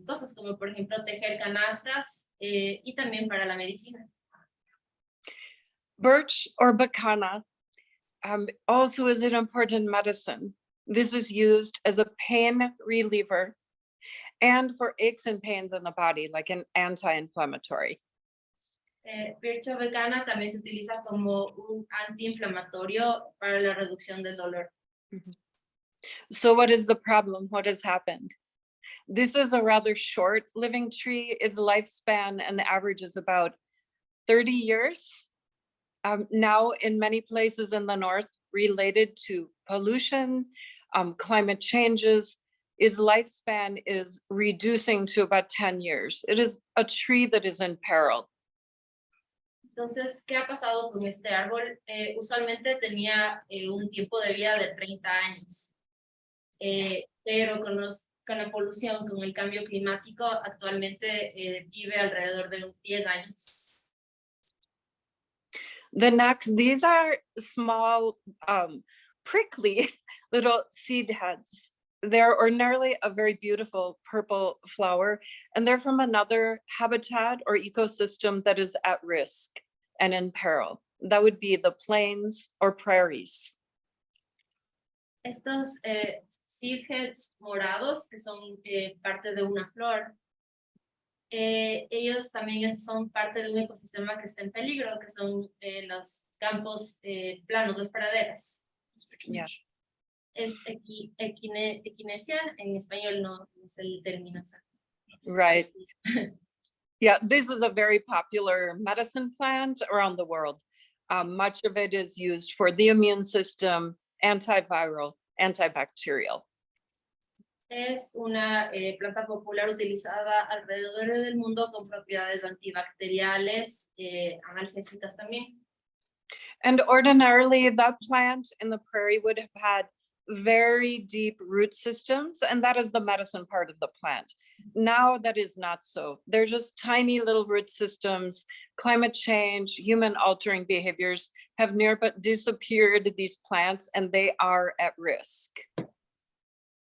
cosas, como por ejemplo tejer canastas y también para la medicina. Birch or Berkana also is an important medicine. This is used as a pain reliever and for aches and pains in the body, like an anti-inflammatory. Birch o Berkana también se utiliza como un antiinflamatorio para la reducción del dolor. So what is the problem? What has happened? This is a rather short living tree. Its lifespan and average is about 30 years. Now in many places in the north related to pollution, climate changes, its lifespan is reducing to about 10 years. It is a tree that is in peril. Entonces, ¿qué ha pasado con este árbol? Usualmente tenía un tiempo de vida de 30 años, pero con la polución, con el cambio climático, actualmente vive alrededor de 10 años. The next, these are small, prickly little seed heads. They're ordinarily a very beautiful purple flower, and they're from another habitat or ecosystem that is at risk and in peril. That would be the plains or prairies. Estos seed heads morados, que son parte de una flor, ellos también son parte de un ecosistema que está en peligro, que son los campos planos, las praderas. Yeah. Es equinesia, en español no es el término exacto. Right. Yeah, this is a very popular medicine plant around the world. Much of it is used for the immune system, antiviral, antibacterial. Es una planta popular utilizada alrededor del mundo con propiedades antibacteriales, analgésicas también. And ordinarily, that plant in the prairie would have had very deep root systems, and that is the medicine part of the plant. Now that is not so. They're just tiny little root systems. Climate change, human altering behaviors have near but disappeared these plants, and they are at risk.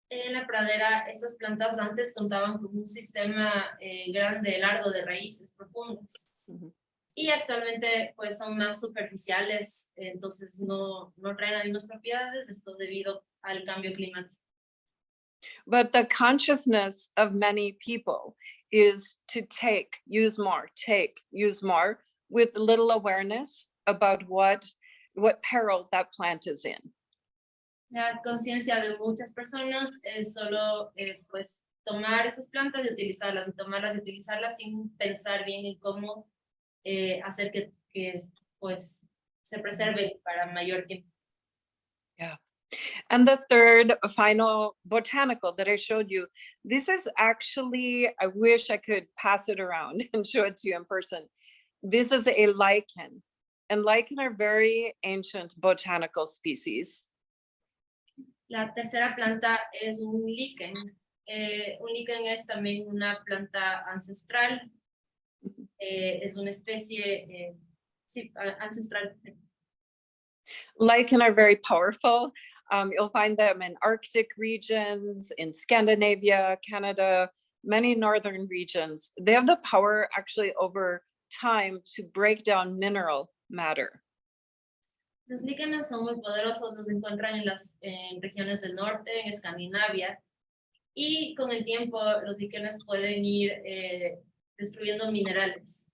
En la pradera, estas plantas antes contaban con un sistema grande, largo de raíces profundas. Ujú. Y actualmente pues son más superficiales, entonces no traen las mismas propiedades, esto debido al cambio climático. But the consciousness of many people is to use more, with little awareness about what peril that plant is in. La conciencia de muchas personas es solo pues tomar esas plantas y utilizarlas, tomarlas y utilizarlas sin pensar bien en cómo hacer que pues se preserve para mayor tiempo. And the third final botanical that I showed you, this is actually, I wish I could pass it around and show it to you in person. This is a lichen, and lichen are very ancient botanical species. La tercera planta es un líquen. Un líquen es también una planta ancestral. Es una especie sí, ancestral. Lichen are very powerful. You'll find them in Arctic regions, in Scandinavia, Canada, many northern regions. They have the power actually over time to break down mineral matter. Los líquenes son muy poderosos, los encuentran en regiones del norte, en Escandinavia, y con el tiempo los líquenes pueden ir destruyendo minerales.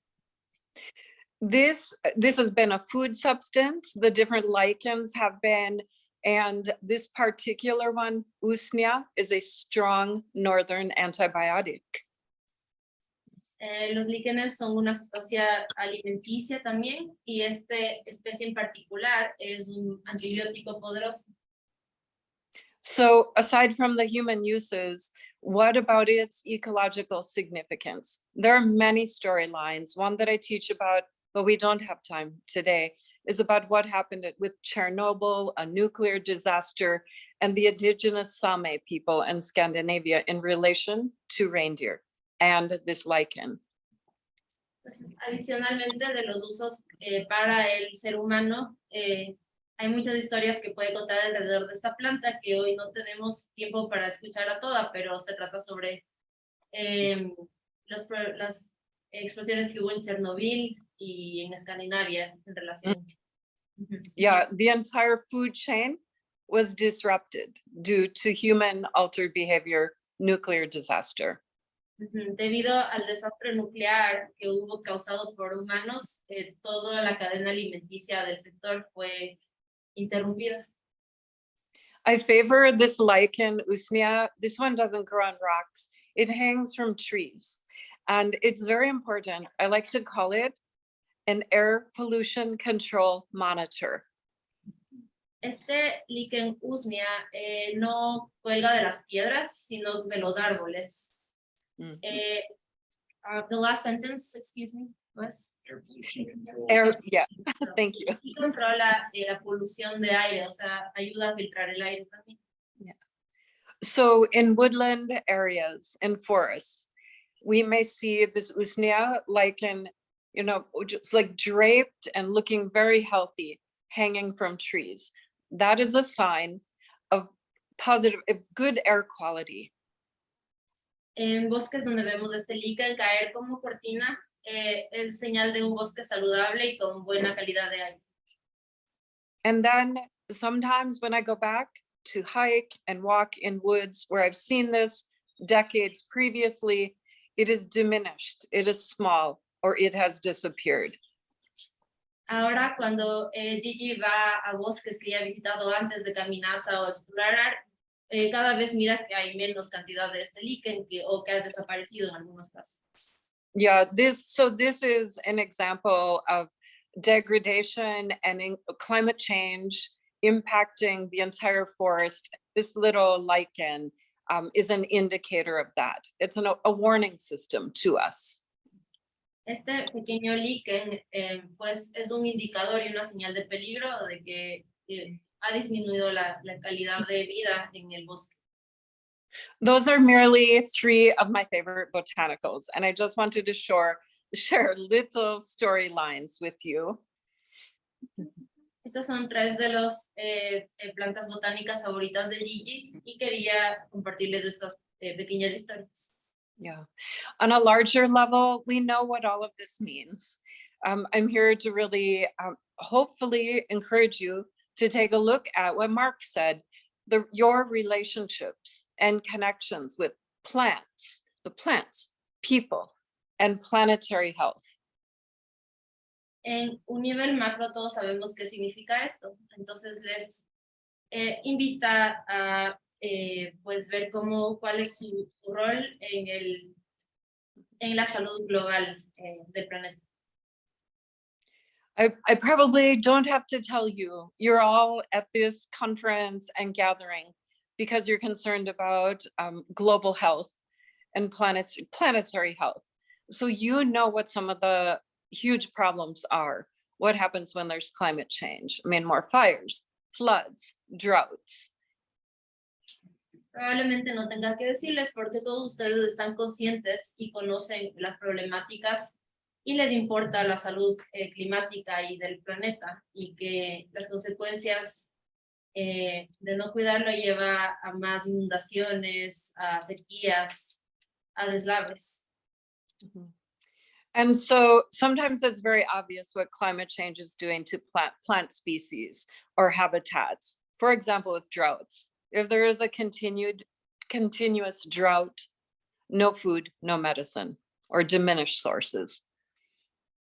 This has been a food substance, the different lichens have been, and this particular one, Usnea, is a strong northern antibiotic. Los líquenes son una sustancia alimenticia también, y esta especie en particular es un antibiótico poderoso. So aside from the human uses, what about its ecological significance? There are many storylines. One that I teach about, but we don't have time today, is about what happened with Chernobyl, a nuclear disaster, and the indigenous Sami people in Scandinavia in relation to reindeer and this lichen. Entonces, adicionalmente de los usos para el ser humano, hay muchas historias que puede contar alrededor de esta planta que hoy no tenemos tiempo para escuchar a toda, pero se trata sobre las explosiones que hubo en Chernobyl y en Escandinavia en relación. Yeah, the entire food chain was disrupted due to human altered behavior, nuclear disaster. Debido al desastre nuclear que hubo causado por humanos, toda la cadena alimenticia del sector fue interrumpida. I favor this lichen, Usnea. This one doesn't grow on rocks. It hangs from trees. And it's very important. I like to call it an air pollution control monitor. Este lichen Usnea no cuelga de las piedras, sino de los árboles. The last sentence, excuse me, was? Air pollution control. Yeah, thank you. Y controla la polución de aire, o sea, ayuda a filtrar el aire también. So in woodland areas and forests, we may see this Usnea lichen, you know, just like draped and looking very healthy, hanging from trees. That is a sign of positive, good air quality. En bosques donde vemos este lichen caer como cortina, es señal de un bosque saludable y con buena calidad de aire. And then sometimes when I go back to hike and walk in woods where I've seen this decades previously, it is diminished, it is small, or it has disappeared. Ahora cuando Gigi va a bosques que ya ha visitado antes de caminata o explorar, cada vez mira que hay menos cantidad de este lichen o que ha desaparecido en algunos casos. Yeah, this is an example of degradation and climate change impacting the entire forest. This little lichen is an indicator of that. It's a warning system to us. Este pequeño líquen, pues es un indicador y una señal de peligro de que ha disminuido la calidad de vida en el bosque. Those are merely 3 of my favorite botanicals, and I just wanted to share little storylines with you. Estas son 3 de las plantas botánicas favoritas de Gigi y quería compartirles estas pequeñas historias. Yeah. On a larger level, we know what all of this means. I'm here to really hopefully encourage you to take a look at what Mark said, your relationships and connections with plants, the plants, people, and planetary health. En un nivel macro todos sabemos qué significa esto, entonces les invita a pues ver cuál es su rol en la salud global del planeta. I probably don't have to tell you, you're all at this conference and gathering because you're concerned about global health and planetary health. So you know what some of the huge problems are. What happens when there's climate change? I mean, more fires, floods, droughts. Probablemente no tenga que decirles porque todos ustedes están conscientes y conocen las problemáticas y les importa la salud climática y del planeta y que las consecuencias de no cuidarlo lleva a más inundaciones, a sequías, a deslaves. And so sometimes it's very obvious what climate change is doing to plant species or habitats. For example, with droughts. If there is a continuous drought, no food, no medicine, or diminished sources.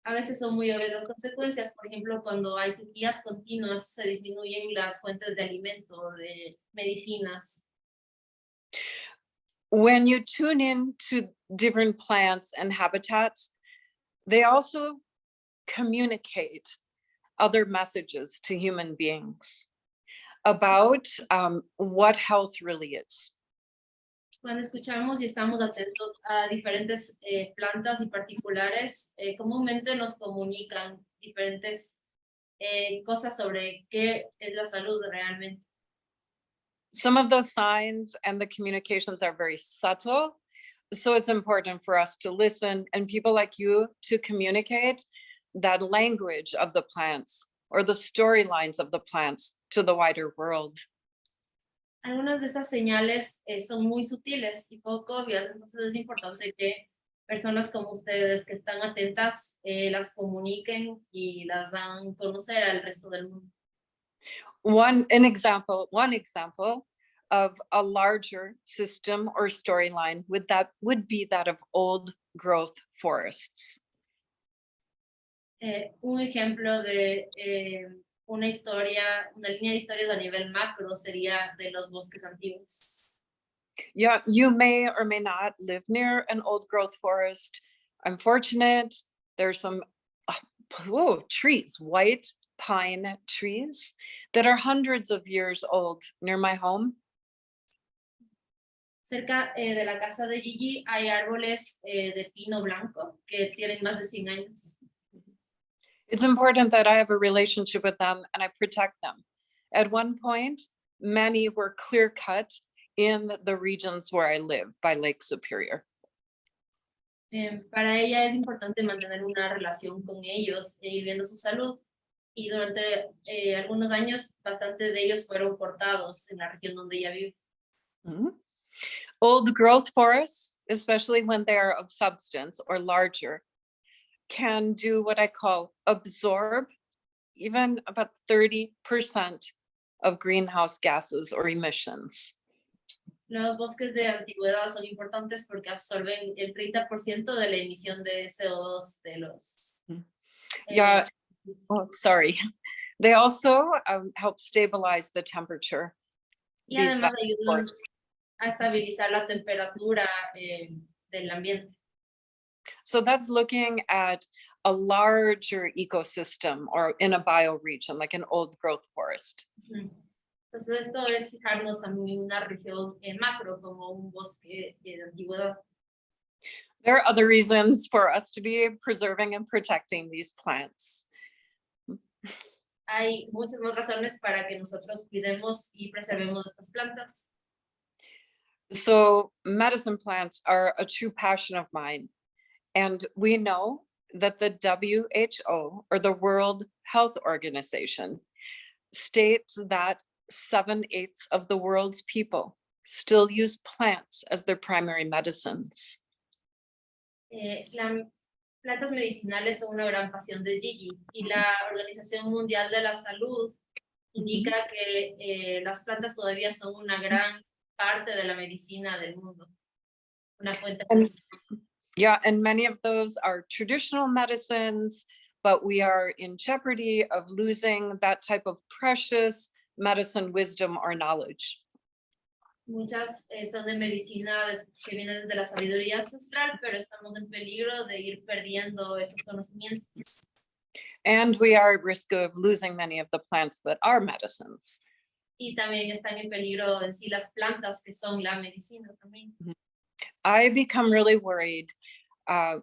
A veces son muy obvias las consecuencias. Por ejemplo, cuando hay sequías continuas, se disminuyen las fuentes de alimento, de medicinas. When you tune in to different plants and habitats, they also communicate other messages to human beings about what health really is. Cuando escuchamos y estamos atentos a diferentes plantas y particulares, comúnmente nos comunican diferentes cosas sobre qué es la salud realmente. Some of those signs and the communications are very subtle, so it's important for us to listen and people like you to communicate that language of the plants or the storylines of the plants to the wider world. Algunas de estas señales son muy sutiles y poco obvias, entonces es importante que personas como ustedes que están atentas las comuniquen y las dan a conocer al resto del mundo. One example of a larger system or storyline would be that of old growth forests. Un ejemplo de una línea de historias a nivel macro sería de los bosques antiguos. Yeah, you may or may not live near an old growth forest. I'm fortunate. There's some trees, white pine trees that are hundreds of years old near my home. Cerca de la casa de Gigi hay árboles de pino blanco que tienen más de 100 años. It's important that I have a relationship with them and I protect them. At one point, many were clear cut in the regions where I live by Lake Superior. Para ella es importante mantener una relación con ellos e ir viendo su salud. Y durante algunos años, bastante de ellos fueron cortados en la región donde ella vive. Mm-hmm. Old growth forests, especially when they are of substance or larger, can do what I call absorb even about 30% of greenhouse gases or emissions. Los bosques de antigüedad son importantes porque absorben el 30% de la emisión de CO2 de los. Yeah, oh, sorry. They also help stabilize the temperature. Y además ayudan a estabilizar la temperatura del ambiente. So that's looking at a larger ecosystem or in a bioregion, like an old growth forest. Entonces esto es fijarnos también en una región macro como un bosque de antigüedad. There are other reasons for us to be preserving and protecting these plants. Hay muchas más razones para que nosotros cuidemos y preservemos estas plantas. So medicine plants are a true passion of mine. And we know that the WHO, or the World Health Organization, states that 7/8 of the world's people still use plants as their primary medicines. Las plantas medicinales son una gran pasión de Gigi y la Organización Mundial de la Salud indica que las plantas todavía son una gran parte de la medicina del mundo. Una fuente principal. Yeah, and many of those are traditional medicines, but we are in jeopardy of losing that type of precious medicine, wisdom, or knowledge. Muchas son de medicina que vienen desde la sabiduría ancestral, pero estamos en peligro de ir perdiendo estos conocimientos. And we are at risk of losing many of the plants that are medicines. Y también están en peligro en sí las plantas que son la medicina también. I become really worried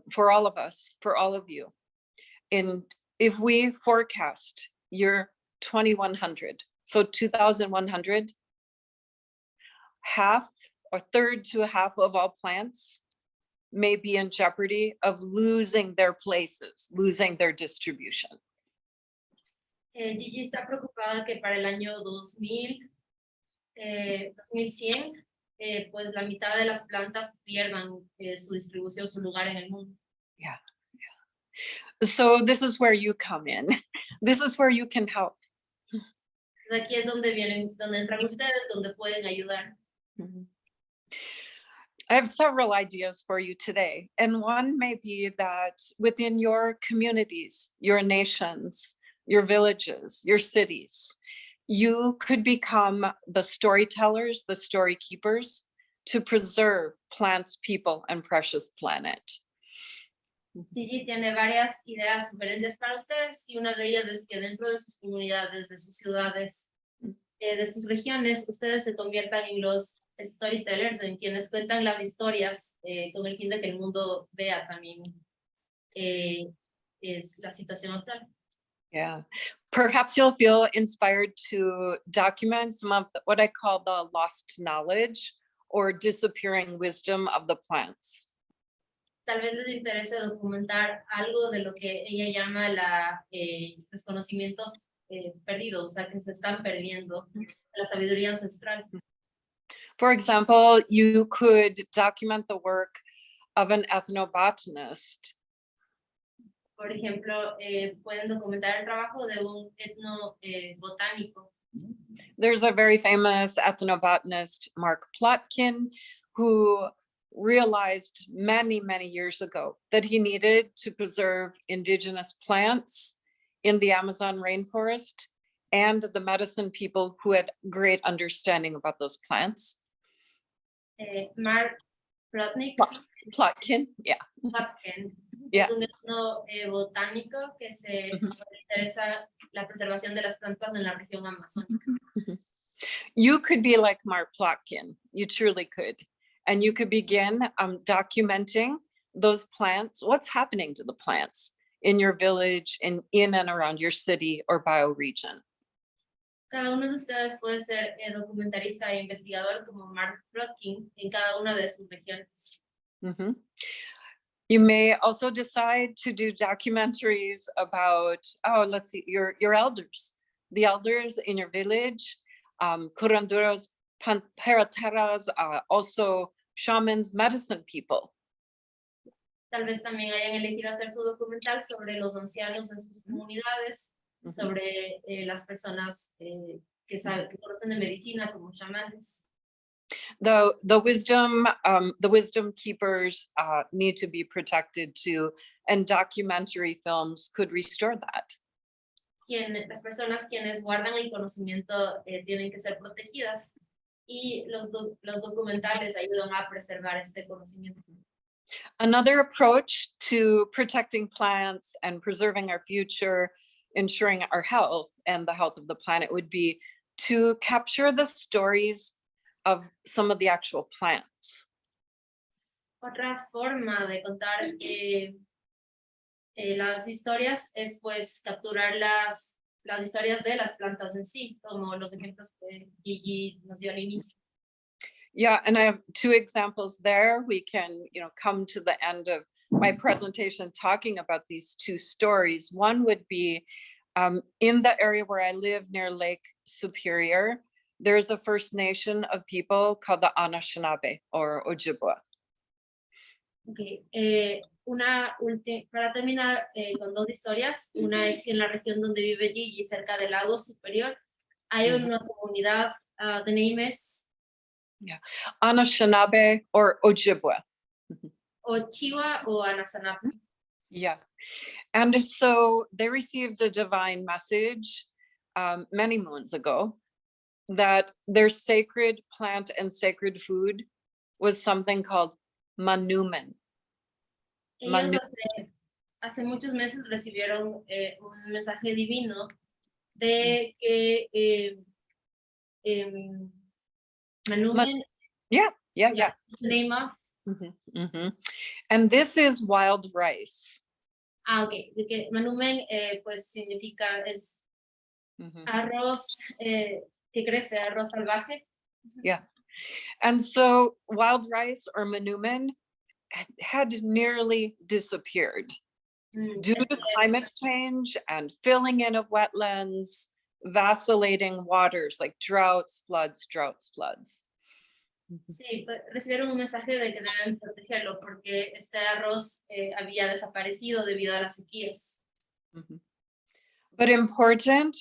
for all of us, for all of you. If we forecast year 2100, so 2100, half or third to a half of all plants may be in jeopardy of losing their places, losing their distribution. Gigi está preocupada que para el año 2100, pues la mitad de las plantas pierdan su distribución, su lugar en el mundo. Yeah. So this is where you come in. This is where you can help. Aquí es donde entran ustedes, donde pueden ayudar. I have several ideas for you today, and one may be that within your communities, your nations, your villages, your cities, you could become the storytellers, the story keepers to preserve plants, people, and precious planet. Gigi tiene varias ideas, sugerencias para ustedes, y una de ellas es que dentro de sus comunidades, de sus ciudades, de sus regiones, ustedes se conviertan en los storytellers, en quienes cuentan las historias con el fin de que el mundo vea también es la situación actual. Yeah, perhaps you'll feel inspired to document some of what I call the lost knowledge or disappearing wisdom of the plants. Tal vez les interese documentar algo de lo que ella llama los conocimientos perdidos, o sea, que se están perdiendo, la sabiduría ancestral. For example, you could document the work of an ethnobotanist. Por ejemplo, pueden documentar el trabajo de un etnobotánico. There's a very famous ethnobotanist, Mark Plotkin, who realized many, many years ago that he needed to preserve indigenous plants in the Amazon rainforest and the medicine people who had great understanding about those plants. Mark Plotnik, Plotkin, yeah. Plotkin, Yeah. es un etnobotánico que se interesa la preservación de las plantas en la región amazónica. You could be like Mark Plotkin, you truly could. And you could begin documenting those plants, what's happening to the plants in your village and in and around your city or bioregion. Cada uno de ustedes puede ser documentarista e investigador como Mark Plotkin en cada una de sus regiones. Mm-hmm. You may also decide to do documentaries about, let's see, your elders, the elders in your village, curanderos, parateras, also shamans, medicine people. Tal vez también hayan elegido hacer su documental sobre los ancianos en sus comunidades, sobre las personas que conocen de medicina como chamanes. The wisdom keepers need to be protected too, and documentary films could restore that. Las personas quienes guardan el conocimiento tienen que ser protegidas y los documentales ayudan a preservar este conocimiento. Another approach to protecting plants and preserving our future, ensuring our health and the health of the planet would be to capture the stories of some of the actual plants. Otra forma de contar las historias es pues capturar las historias de las plantas en sí, como los ejemplos que Gigi nos dio al inicio. Yeah, and I have two examples there. We can, come to the end of my presentation talking about these two stories. One would be in the area where I live near Lake Superior, there's a First Nation of people called the Anishinaabe or Ojibwa. Okay. Para terminar con dos historias, una es que en la región donde vive Gigi, cerca del lago superior, hay una comunidad, the name is Anishinaabe or Ojibwa. Ochiwa o Anasanapi. Yeah. And so they received a divine message many moons ago that their sacred plant and sacred food was something called manumen. Ellos hace muchos meses recibieron un mensaje divino de que manumen, Yeah. the name of. And this is wild rice. Okay, de que manumen pues significa es arroz que crece, arroz salvaje. Yeah. And so wild rice or manumen had nearly disappeared due to climate change and filling in of wetlands, vacillating waters like droughts, floods. Sí, recibieron un mensaje de que deben protegerlo porque este arroz había desaparecido debido a las sequías. But important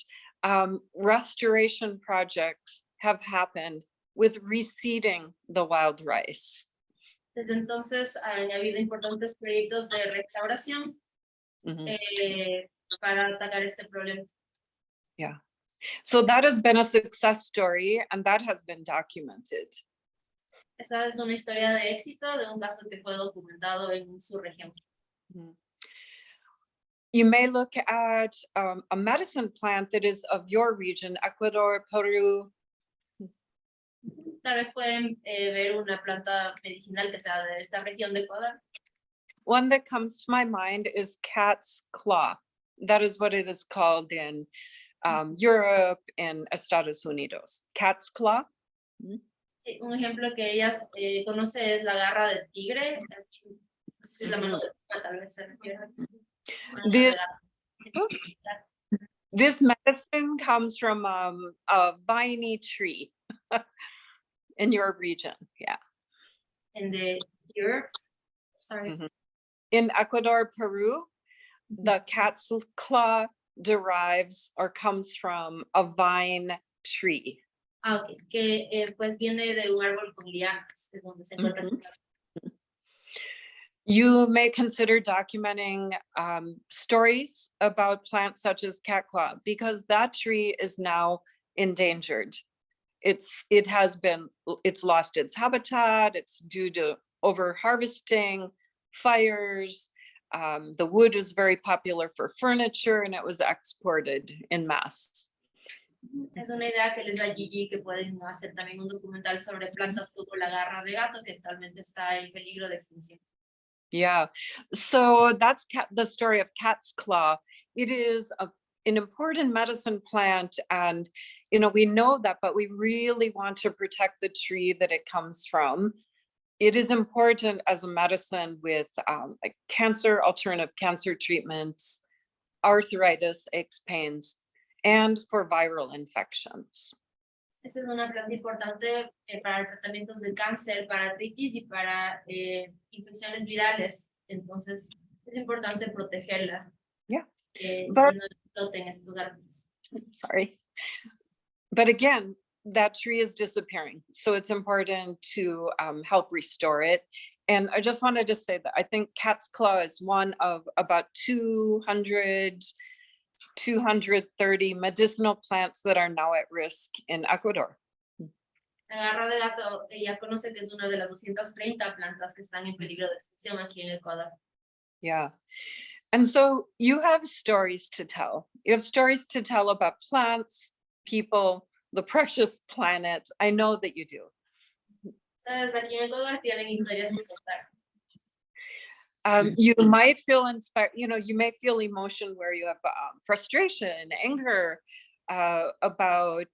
restoration projects have happened with reseeding the wild rice. Desde entonces han habido importantes proyectos de restauración para atacar este problema. Yeah. So that has been a success story and that has been documented. Esa es una historia de éxito de un caso que fue documentado en su región. You may look at a medicine plant that is of your region, Ecuador, Peru. Tal vez pueden ver una planta medicinal que sea de esta región de Ecuador. One that comes to my mind is cat's claw. That is what it is called in Europe and Estados Unidos. Cat's claw. Sí, un ejemplo que ellas conoce es la garra del tigre. No sé si es la mano de tal vez se refiere. This medicine comes from a viney tree in your region. Yeah. In the Europe, sorry. In Ecuador, Peru, the cat's claw derives or comes from a vine tree. Okay, que pues viene de un árbol con lianas, es donde se encuentra. You may consider documenting stories about plants such as cat claw because that tree is now endangered. It's lost its habitat. It's due to over harvesting, fires. The wood is very popular for furniture and it was exported en masse. Es una idea que les da Gigi que pueden hacer también un documental sobre plantas como la garra de gato que actualmente está en peligro de extinción. Yeah, so that's the story of cat's claw. It is an important medicine plant and we know that, but we really want to protect the tree that it comes from. It is important as a medicine with like cancer, alternative cancer treatments, arthritis, aches, pains, and for viral infections. Esta es una planta importante para tratamientos de cáncer, para artritis y para infecciones virales. Entonces, es importante protegerla. Yeah. But, si no exploten estos árboles. Sorry. But again, that tree is disappearing. So it's important to help restore it. And I just wanted to say that I think cat's claw is one of about 230 medicinal plants that are now at risk in Ecuador. La garra de gato, ella conoce que es una de las 230 plantas que están en peligro de extinción aquí en Ecuador. Yeah. And so you have stories to tell. You have stories to tell about plants, people, the precious planet. I know that you do. Sabes, aquí en Ecuador tienen historias que contar. You might feel inspired, you may feel emotion where you have frustration, anger about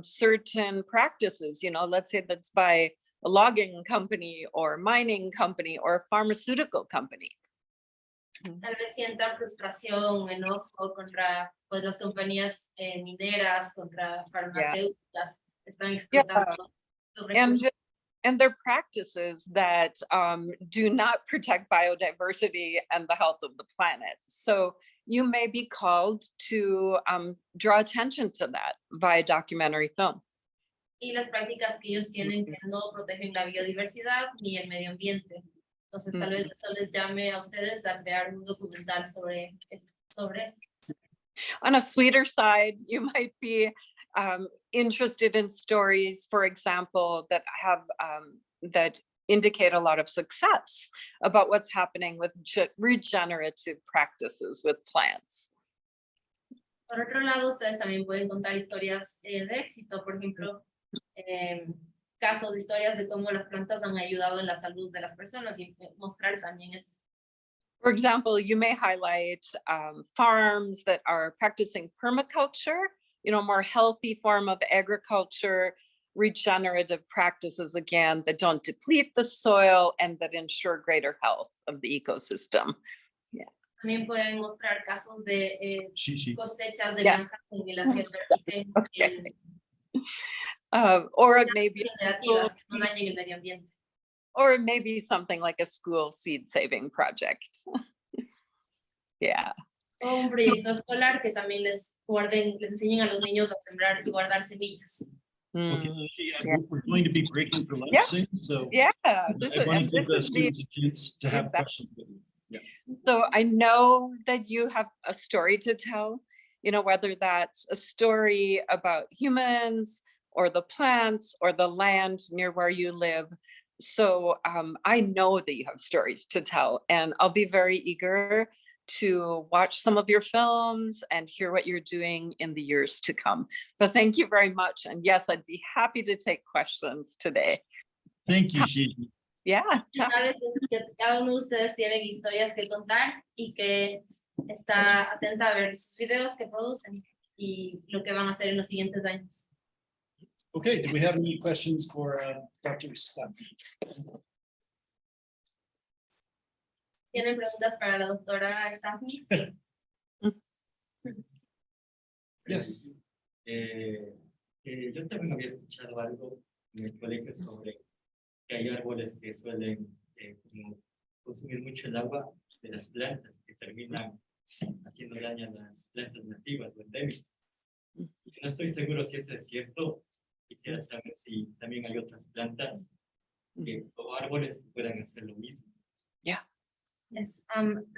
certain practices, let's say that's by a logging company or mining company or pharmaceutical company. Tal vez sienta frustración, enojo contra pues, las compañías mineras, contra farmacéuticas, están explotando los recursos. And their practices that do not protect biodiversity and the health of the planet. So you may be called to draw attention to that via documentary film. Y las prácticas que ellos tienen que no protegen la biodiversidad ni el medio ambiente. Entonces tal vez eso les llame a ustedes a crear un documental sobre esto. On a sweeter side, you might be interested in stories, for example, that have that indicate a lot of success about what's happening with regenerative practices with plants. Por otro lado, ustedes también pueden contar historias de éxito, por ejemplo, casos, historias de cómo las plantas han ayudado en la salud de las personas y mostrar también esto. For example, you may highlight farms that are practicing permaculture, more healthy form of agriculture, regenerative practices, again, that don't deplete the soil and that ensure greater health of the ecosystem. Yeah. También pueden mostrar casos de cosechas de Yeah. granjas en las que permiten Okay. Or it may be generativas que no dañen el medio ambiente. or it may be something like a school seed saving project. Yeah. O un proyecto escolar que también les enseñen a los niños a sembrar y guardar semillas. Okay, Yeah. we're going to be breaking for lunch Yeah. soon, so Yeah. I want to give the students a chance to have feedback. questions. So I know that you have a story to tell, whether that's a story about humans or the plants or the land near where you live. So I know that you have stories to tell, and I'll be very eager to watch some of your films and hear what you're doing in the years to come. But thank you very much. And yes, I'd be happy to take questions today. Thank you, Shishi. Yeah. Sabes que cada uno de ustedes tienen historias que contar y que está atenta a ver sus videos que producen y lo que van a hacer en los siguientes años. Okay, do we have any questions for Dr. Scott? ¿Tienen preguntas para la doctora Stephanie? Yes. Yo también había escuchado algo en el colegio sobre que hay árboles que suelen como consumir mucho el agua de las plantas, que terminan haciendo daño a las plantas nativas o endémicas. No estoy seguro si eso es cierto. Quisiera saber si también hay otras plantas o árboles que puedan hacer lo mismo. Yeah. Yes,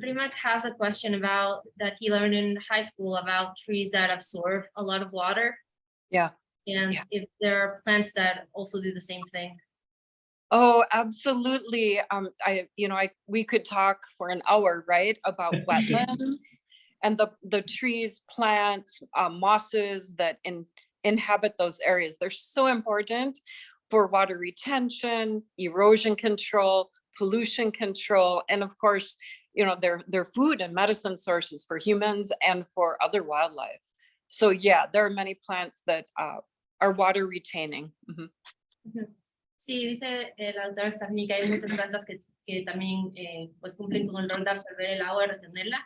Rimac has a question about that he learned in high school about trees that absorb a lot of water. Yeah. And if there are plants that also do the same thing. Oh, absolutely. We could talk for an hour, right, about wetlands and the trees, plants, mosses that inhabit those areas. They're so important for water retention, erosion control, pollution control, and of course, they're food and medicine sources for humans and for other wildlife. So yeah, there are many plants that are water retaining. Mm-hmm. Sí, dice la doctora Stephanie que hay muchas plantas que también pues cumplen con el rol de absorber el agua y retenerla.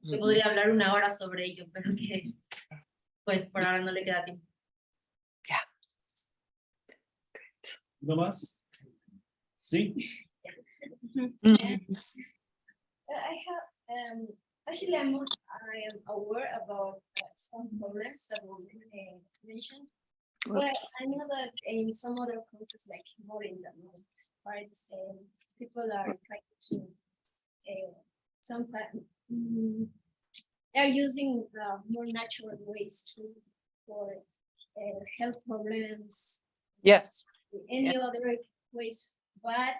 Yo podría hablar una hora sobre ello, pero que pues por ahora no le queda tiempo. No más? Sí. I have actually I am aware about some problems that were mentioned, but I know that in some other countries like more in the north parts, people are trying to some they are using more natural ways for health problems. Yes. Any other ways, but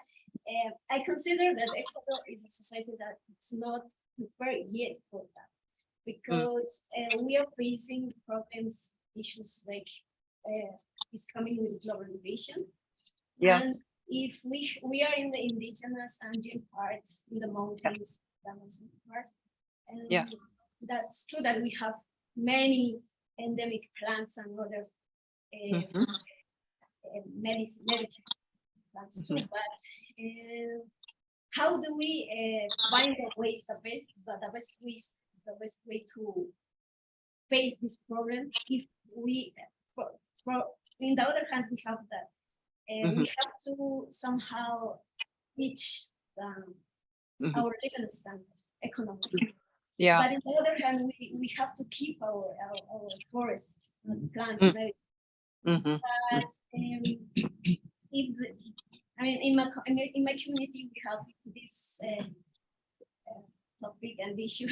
I consider that Ecuador is a society that it's not prepared yet for that, because we are facing problems, issues like is coming with globalization. Yes. And if we are in the indigenous Andean parts, in the mountains, the Amazon part, and Yeah. that's true that we have many endemic plants and other Mhm. medicine plants too, but how do we find the ways, the best way to face this problem if we, in the other hand, we have that we have to somehow reach Mhm. our living standards economically. Yeah. But on the other hand, we have to keep our forest plants. Mm. Very, Mhm. but if I mean, in my community, we have this topic and issue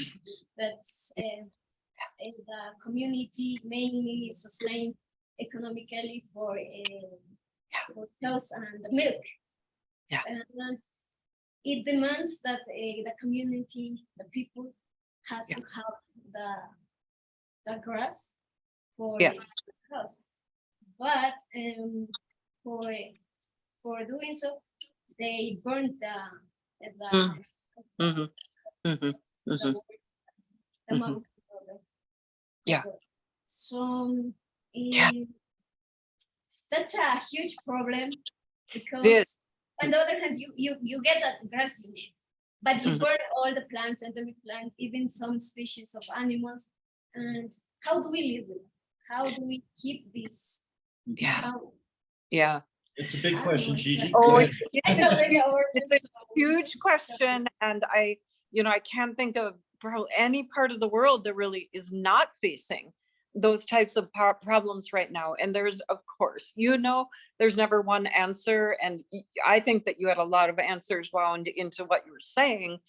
that's the community mainly sustained economically for cows and the milk. Yeah. And it demands that the community, the people, has Yeah. to have the grass for Yeah. the cows. But for doing so, they burn the Mhm. Mhm. Mhm. the mouth. Yeah. So Yeah. that's a huge problem It is. because on the other hand, you get the grass you need, but you Mhm. burn all the plants and the plant, even some species of animals. And how do we live with it? How do we keep this? Yeah. How, Yeah. It's a big question, Gigi. Oh, Go ahead. it's already our It's a huge question, and I can't think of any part of the world that really is not facing those types of problems right now. And there's, of course, there's never one answer, and I think that you had a lot of answers wound into what you were saying.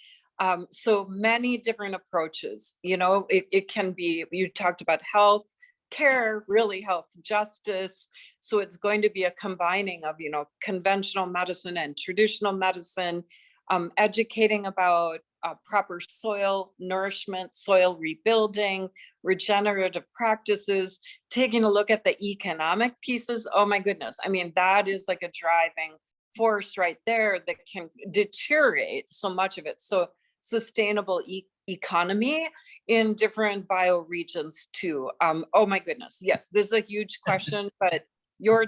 So many different approaches. It can be, you talked about health care, really health justice. So it's going to be a combining of, conventional medicine and traditional medicine, educating about proper soil nourishment, soil rebuilding, regenerative practices, taking a look at the economic pieces. Oh my goodness. I mean, that is like a driving force right there that can deteriorate so much of it. So sustainable economy in different bioregions too. Oh my goodness. Yes, this is a huge question, but your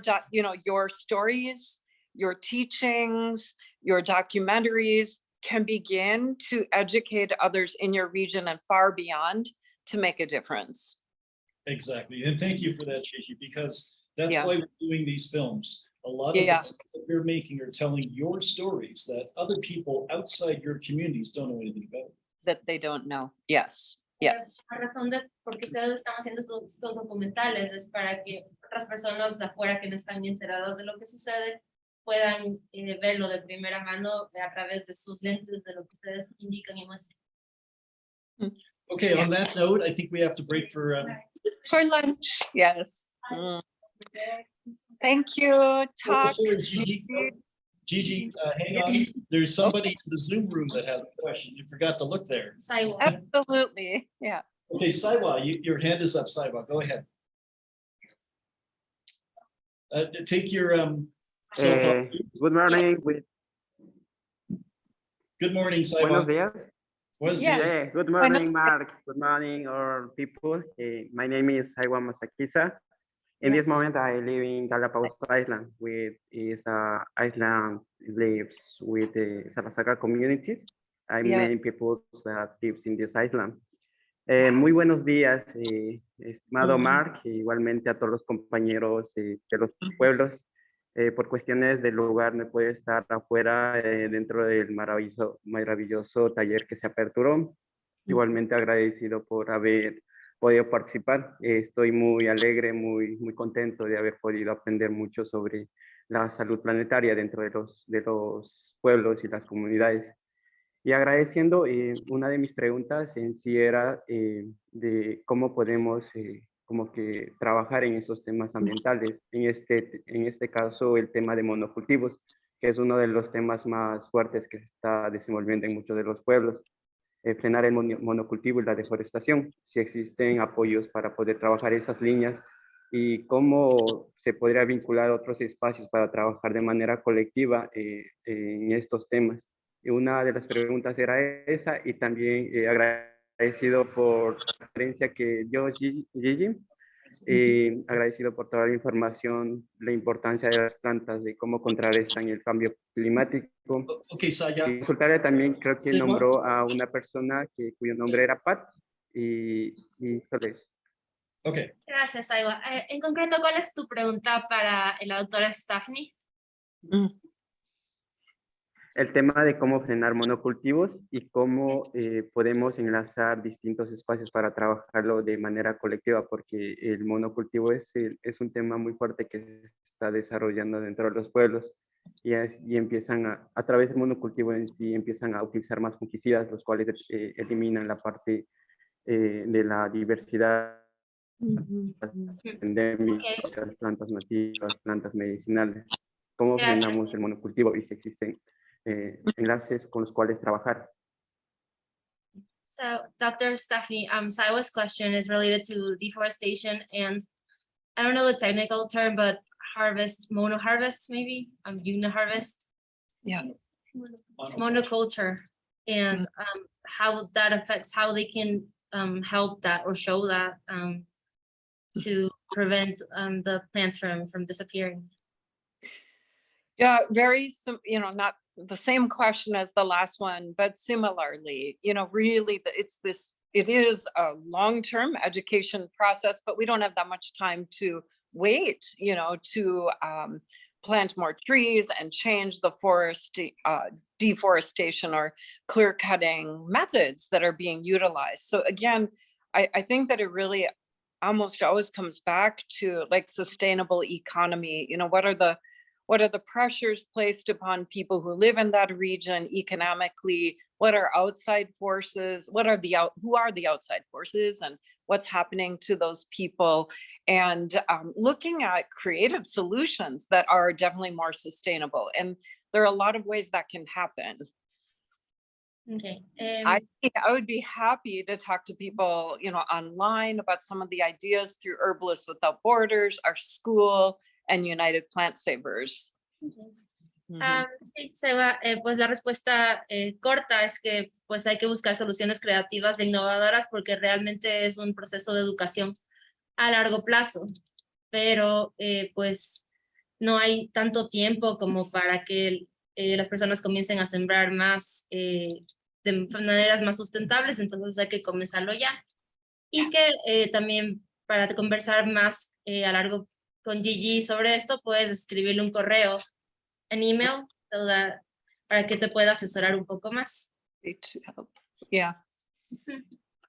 stories, your teachings, your documentaries can begin to educate others in your region and far beyond to make a difference. Exactly. And thank you for that, Gigi, because that's Yeah. why we're doing these films. A lot of Yeah. the films that we're making are telling your stories that other people outside your communities don't know anything about. That they don't know. Yes. Yes. La razón de por qué ustedes están haciendo estos documentales es para que otras personas de afuera que no están enteradas de lo que sucede puedan verlo de primera mano a través de sus lentes de lo que ustedes indican y muestran. Okay, on that note, I think we have to break for For lunch. Yes. Thank you. Talk. sorry, Gigi, hang on. There's somebody in the Zoom room that has a question. You forgot to look there. Saiwa. Absolutely. Yeah. Okay, Saiwa, your hand is up, Saiwa. Go ahead. Take your self off. Good morning. Good morning, Buenos Saiwa. días. Buenos Yeah. dias. Good morning, Mark. Good morning, all people. My name is Haiwa Masakisa. In this Yes. moment, I live in Galapagos Island, which is island lives with the Sarasaka communities. I Yeah. many people that lives in this island. Muy buenos días, estimado Mark, igualmente a todos los compañeros de los pueblos. Por cuestiones del lugar no puede estar afuera dentro del maravilloso taller que se aperturó. Igualmente agradecido por haber podido participar. Estoy muy alegre, muy contento de haber podido aprender mucho sobre la salud planetaria dentro de los pueblos y las comunidades. Y agradeciendo, una de mis preguntas en sí era de cómo podemos como que trabajar en esos temas ambientales. En este caso, el tema de monocultivos, que es uno de los temas más fuertes que se está desenvolviendo en muchos de los pueblos. Frenar el monocultivo y la deforestación. Si existen apoyos para poder trabajar esas líneas y cómo se podría vincular otros espacios para trabajar de manera colectiva en estos temas. Y una de las preguntas era esa, y también agradecido por la referencia que dio Gigi, agradecido por toda la información, la importancia de las plantas, de cómo contrarrestan el cambio climático. Okay, Saya. Y consultarle también, creo que Sí, nombró a una persona cuyo nombre era Pat, y solo eso. Okay. Gracias, Aiwa. En concreto, ¿cuál es tu pregunta para la doctora Stephanie? El tema de cómo frenar monocultivos y cómo podemos enlazar distintos espacios para trabajarlo de manera colectiva, porque el monocultivo es un tema muy fuerte que se está desarrollando dentro de los pueblos, y empiezan a través del monocultivo en sí, empiezan a utilizar más fungicidas, los cuales eliminan la parte de la diversidad endémica, las plantas nativas, plantas medicinales. ¿Cómo Gracias. frenamos el monocultivo y si existen enlaces con los cuales trabajar? So, Dr. Stephanie, Saiwa's question is related to deforestation and I don't know the technical term, but harvest, monoharvest maybe, uniharvest. Yeah. Monoculture, and how that affects how they can help that or show that to prevent the plants from disappearing. Yeah, very, not the same question as the last one, but similarly, really, it is a long-term education process, but we don't have that much time to wait, to plant more trees and change the deforestation or clear cutting methods that are being utilized. So again, I think that it really almost always comes back to like sustainable economy. What are the pressures placed upon people who live in that region economically? What are outside forces? Who are the outside forces, and what's happening to those people? And looking at creative solutions that are definitely more sustainable. And there are a lot of ways that can happen. Okay. I would be happy to talk to people, online about some of the ideas through Herbalists Without Borders, our school, and United Plant Savers. Sí, Seba, pues la respuesta corta es que pues hay que buscar soluciones creativas e innovadoras porque realmente es un proceso de educación a largo plazo, pero pues no hay tanto tiempo como para que las personas comiencen a sembrar más de maneras más sustentables, entonces hay que comenzarlo ya. Y que también para conversar más a largo con Gigi sobre esto, puedes escribirle un correo, an email, para que te pueda asesorar un poco más. Yeah.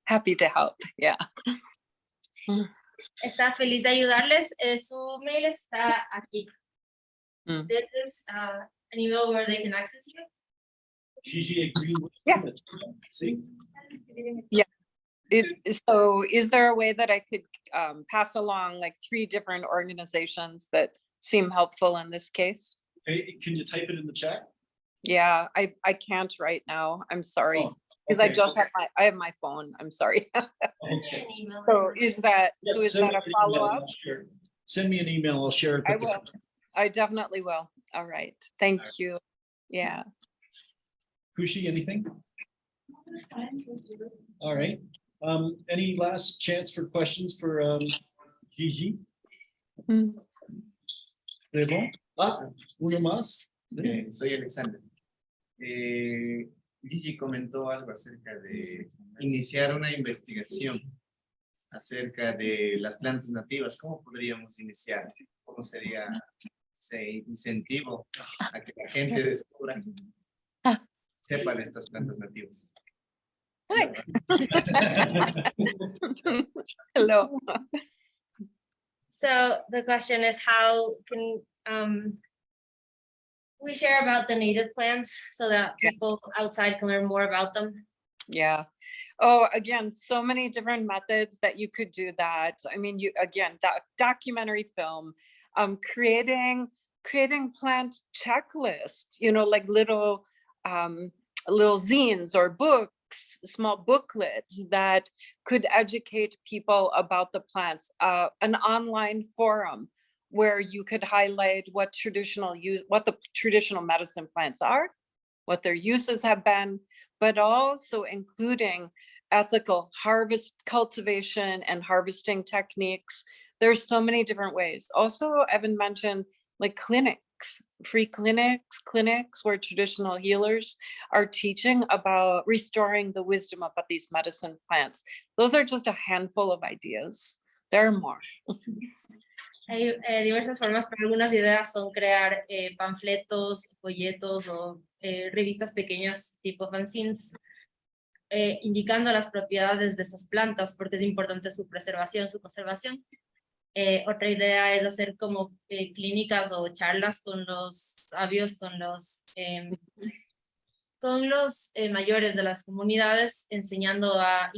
Happy to help. Yeah. Está feliz de ayudarles. Su mail está aquí. This is an email where they can access you. Gigi agreed with Yeah. it. See? Yeah. So is there a way that I could pass along like 3 different organizations that seem helpful in this case? Hey, can you type it in the chat? Yeah, I can't right now. I'm sorry. Oh, Because I okay. just have my phone. I'm sorry. Okay. So is that Yeah, a send me an email, follow-up? I'll share it. Send me an email, I'll share it. I with the- will. I definitely will. All right. Thank you. Yeah. Kushi, anything? All right. Any last chance for questions for Gigi? ¿De bon? Uno más. Sí. Soy Alexander. Gigi comentó algo acerca de iniciar una investigación acerca de las plantas nativas. ¿Cómo podríamos iniciar? ¿Cómo sería ese incentivo a que la gente descubra, sepa de estas plantas nativas? Hi. Hello. So the question is how can we share about the native plants so that people outside can learn more about them? Yeah. Oh, again, so many different methods that you could do that. I mean, documentary film, creating plant checklists, like little zines or books small booklets that could educate people about the plants, an online forum where you could highlight what the traditional medicine plants are, what their uses have been, but also including ethical cultivation and harvesting techniques. There's so many different ways. Also, Evan mentioned like clinics, free clinics where traditional healers are teaching about restoring the wisdom about these medicine plants. Those are just a handful of ideas. There are more. Hay diversas formas, pero algunas ideas son crear panfletos, folletos o revistas pequeñas tipo fanzines, indicando las propiedades de estas plantas, porque es importante su preservación, su conservación. Otra idea es hacer como clínicas o charlas con los sabios, con los mayores de las comunidades, invitando a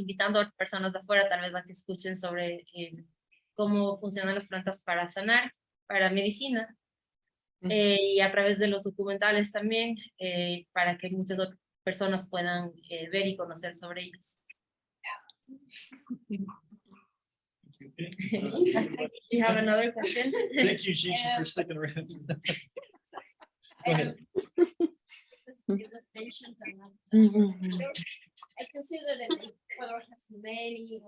personas de afuera, tal vez a que escuchen sobre cómo funcionan las plantas para sanar, para medicina, y a través de los documentales también, para que muchas personas puedan ver y conocer sobre ellos. You have another question? Thank you, Shishi, for sticking around. Go ahead. I consider that Ecuador has many,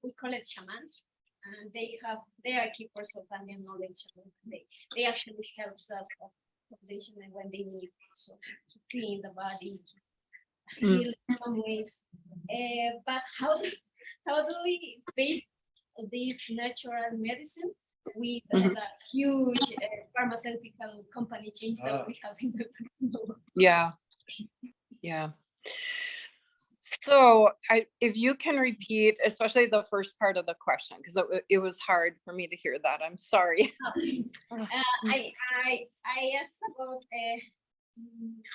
we call it shamans, and they are keepers of Andean knowledge. They actually help the population when they need to clean the body, to heal in some ways. But how do we base this natural medicine with the huge pharmaceutical company chains that we have in the world? Yeah. So if you can repeat, especially the first part of the question, because it was hard for me to hear that. I'm sorry. I asked about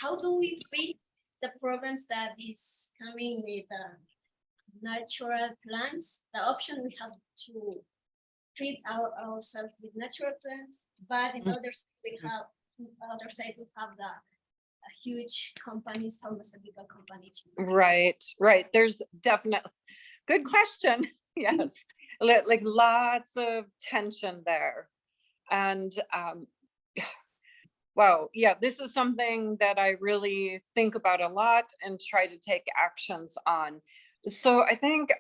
how do we face the problems that is coming with natural plants? The option we have to treat ourselves with natural plants, but in other side we have the huge companies, pharmaceutical companies. Right. There's definitely good question. Yes, like lots of tension there, and wow, yeah, this is something that I really think about a lot and try to take actions on. So I think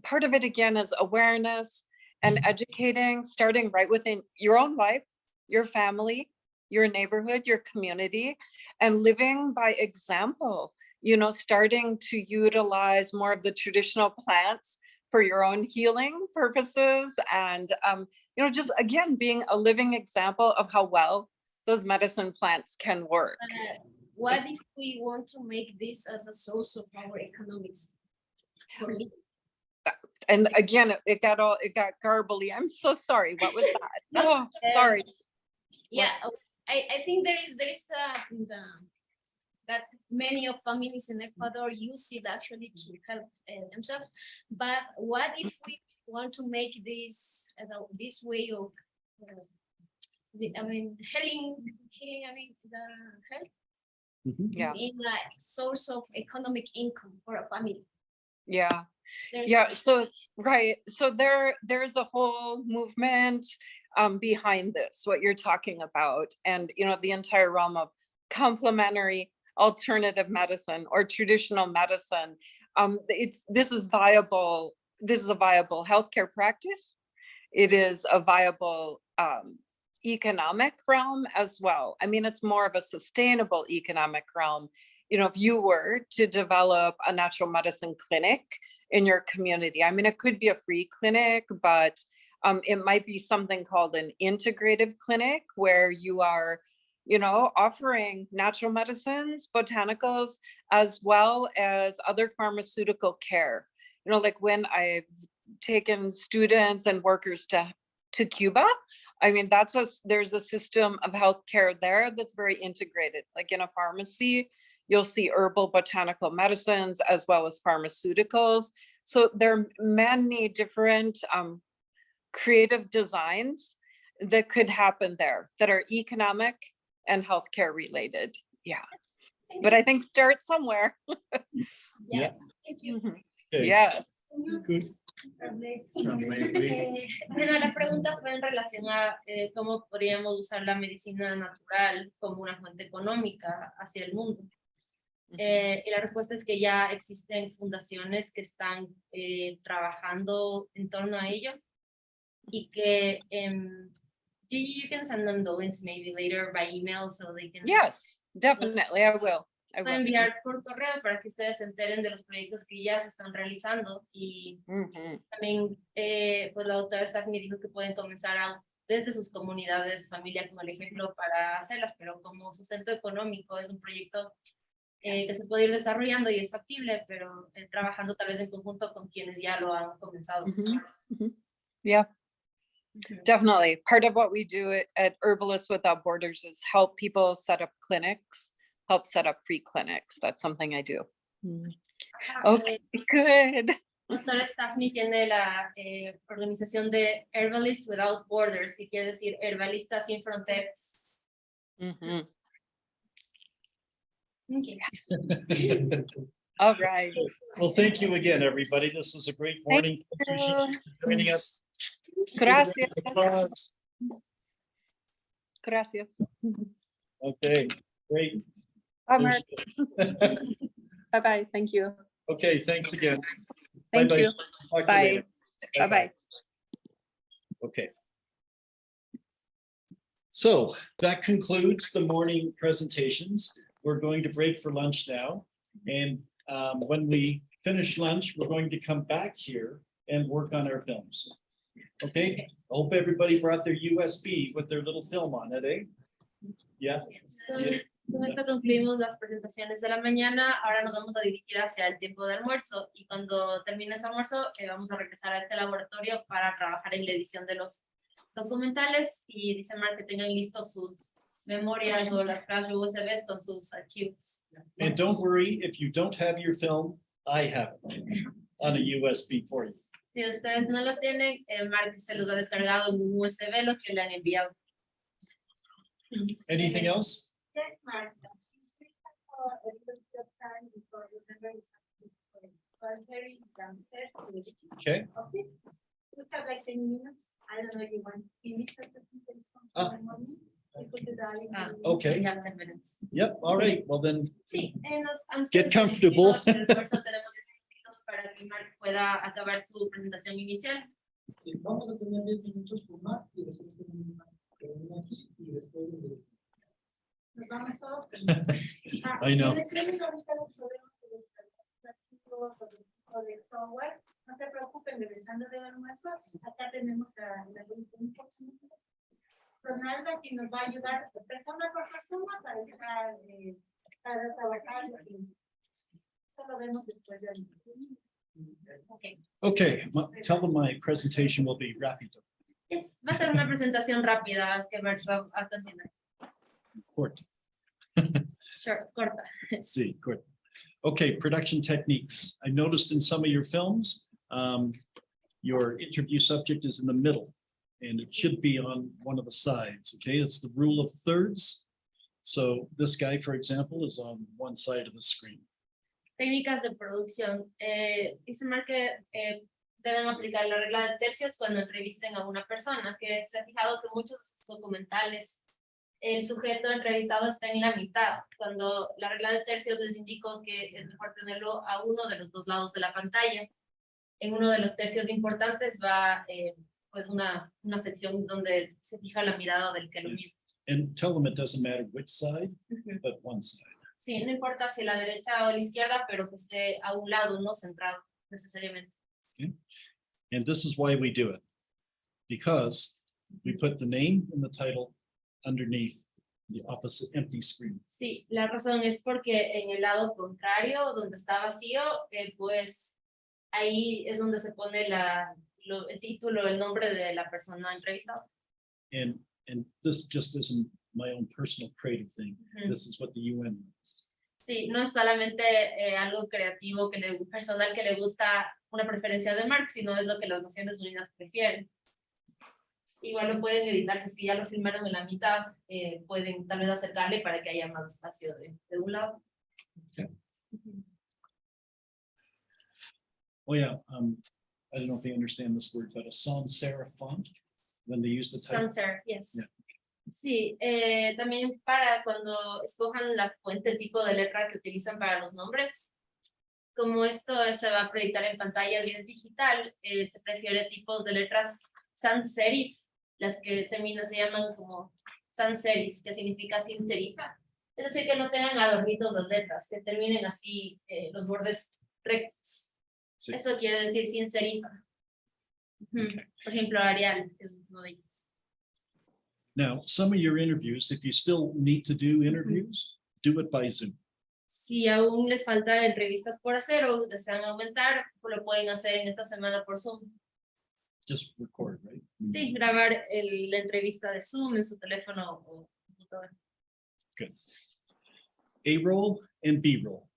part of it again is awareness and educating, starting right within your own life, your family, your neighborhood, your community, and living by example, starting to utilize more of the traditional plants for your own healing purposes. And, just again, being a living example of how well those medicine plants can work. What if we want to make this as a source of our economics? And again, it got garbly. I'm so sorry. What was that? Oh, sorry. Yeah, I think there is that many of families in Ecuador use it actually to help themselves. But what if we want to make this way of healing the health in a source of economic income for a family? So right, so there's a whole movement behind this, what you're talking about, and the entire realm of complementary alternative medicine or traditional medicine. This is a viable healthcare practice. It is a viable economic realm as well. I mean, it's more of a sustainable economic realm. If you were to develop a natural medicine clinic in your community, I mean, it could be a free clinic, but it might be something called an integrative clinic where you are, offering natural medicines, botanicals, as well as other pharmaceutical care. Like when I've taken students and workers to Cuba, I mean, there's a system of healthcare there that's very integrated. Like in a pharmacy, you'll see herbal botanical medicines as well as pharmaceuticals. So there are many different creative designs that could happen there that are economic and healthcare related. Yeah. But I think start somewhere. Yeah. Thank you. Mhm. Okay, Yes. good. Bueno, la pregunta fue en relación a cómo podríamos usar la medicina natural como una fuente económica hacia el mundo. Y la respuesta es que ya existen fundaciones que están trabajando en torno a ello y que you can send them the links maybe later by email so they can Yes, definitely. I will. I pueden will. enviar por correo para que ustedes se enteren de los proyectos que ya se están realizando y Mhm. también pues la doctora Stephanie dijo que pueden comenzar desde sus comunidades, familia como el ejemplo para hacerlas, pero como sustento económico es un proyecto que se puede ir desarrollando y es factible, pero trabajando tal vez en conjunto con quienes ya lo han comenzado. Mhm. Mhm. Yeah, definitely. Part of what we do at Herbalists Without Borders is help people set up clinics, help set up free clinics. That's something I do. Ajá, Okay, good. Doctora Stephanie tiene la organización de Herbalists Without Borders, que quiere decir herbalistas sin fronteras. Mhm. Okay. All right. Well, thank you again, everybody. This is a great morning. Appreciate you joining us. Gracias. Applause. Gracias. Okay, great. Bye, Mark. Bye-bye. Thank you. Okay, thanks again. Thank Bye-bye. you. Talk to you Bye. later. Bye-bye. Okay. So that concludes the morning presentations. We're going to break for lunch now. And when we finish lunch, we're going to come back here and work on our films. Okay, I hope everybody brought their USB with their little film on it, eh? Yeah. Con esto concluimos las presentaciones de la mañana. Ahora nos vamos a dirigir hacia el tiempo de almuerzo y cuando termine ese almuerzo vamos a regresar a este laboratorio para trabajar en la edición de los documentales y dice Mark que tengan listos sus memorias o las flash USBs con sus archivos. And don't worry, if you don't have your film, I have it on a USB for you. Si ustedes no lo tienen, Mark se los ha descargado en un USB lo que le han enviado. Anything else? Yes, Mark. A little bit of time before remember very downstairs to the Okay. office. We have like 10 minutes. I don't know if you want to finish the presentation Ah. for the morning. You put it down in the- Okay. We have 10 minutes. Yep, all right, well then, Sí, antes Get de comfortable. irnos al almuerzo tenemos 10 minutos para que Mark pueda acabar su presentación inicial. Vamos a tener 10 minutos por más y después tenemos una reunión aquí y después Nos vamos todos. I know. Quienes tienen ahorita los problemas de los archivos o de software, no se preocupen, regresando del almuerzo, acá tenemos la Ronalda que nos va a ayudar persona por persona para dejar para trabajar y eso lo vemos después del okay, tell them my presentation will be rapid. Va a ser una presentación rápida que Mark va a continuar. Court. Sure, corta. See, good. Okay, production techniques. I noticed in some of your films, your interview subject is in the middle and it should be on one of the sides, okay? It's the rule of thirds. So this guy, for example, is on one side of the screen. Técnicas de producción. Dice Mark que deben aplicar la regla de tercios cuando entrevisten a una persona, que se ha fijado que muchos de sus documentales el sujeto entrevistado está en la mitad. Cuando la regla de tercios les indicó que es mejor tenerlo a uno de los dos lados de la pantalla. En uno de los tercios importantes va pues una sección donde se fija la mirada del que lo mira. And tell them it doesn't matter which side, Ujú. but one side. Sí, no importa si la derecha o la izquierda, pero que esté a un lado, no centrado necesariamente. And this is why we do it. Because we put the name and the title underneath the opposite empty screen. Sí, la razón es porque en el lado contrario, donde está vacío, pues ahí es donde se pone el título, el nombre de la persona entrevistada. And this just isn't my own personal creative thing. Ujú. This is what the UN wants. Sí, no es solamente algo creativo personal que le gusta una preferencia de Mark, sino es lo que las Naciones Unidas prefieren. Igual lo pueden editar, si es que ya lo filmaron en la mitad, pueden tal vez acercarle para que haya más espacio de un lado. Okay. Oh, yeah, I don't know if they understand this word, but a sans serif font, when they use the type. Sans serif, yes. Yeah. Sí, también para cuando escojan la fuente, el tipo de letra que utilizan para los nombres, como esto se va a proyectar en pantallas y es digital, se prefiere tipos de letras sans serif, las que terminan, se llaman como sans serif, que significa sin serifa. Es decir, que no tengan adornitos las letras, que terminen así los bordes rectos. Sí. Eso quiere decir sin serifa. Ujú. Okay. Por ejemplo, Arial es uno de ellos. Now, some of your interviews, if you still need to do interviews, do it by Zoom. Si aún les falta entrevistas por hacer o desean aumentar, pues lo pueden hacer en esta semana por Zoom. Just record, right? Sí, grabar la entrevista de Zoom en su teléfono o computadora. A-roll and B-roll.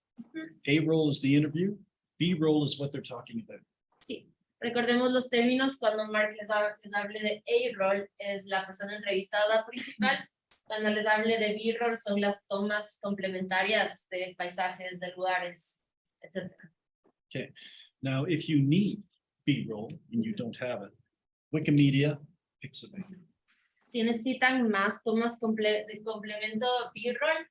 A-roll is the interview. B-roll is what they're talking about. Sí, recordemos los términos cuando Mark les hable de A-roll, es la persona entrevistada principal. Cuando les hable de B-roll son las tomas complementarias de paisajes, de lugares, etc. Okay. Now, if you need B-roll and you don't have it, Wikimedia Pixabay. Si necesitan más tomas de complemento B-roll,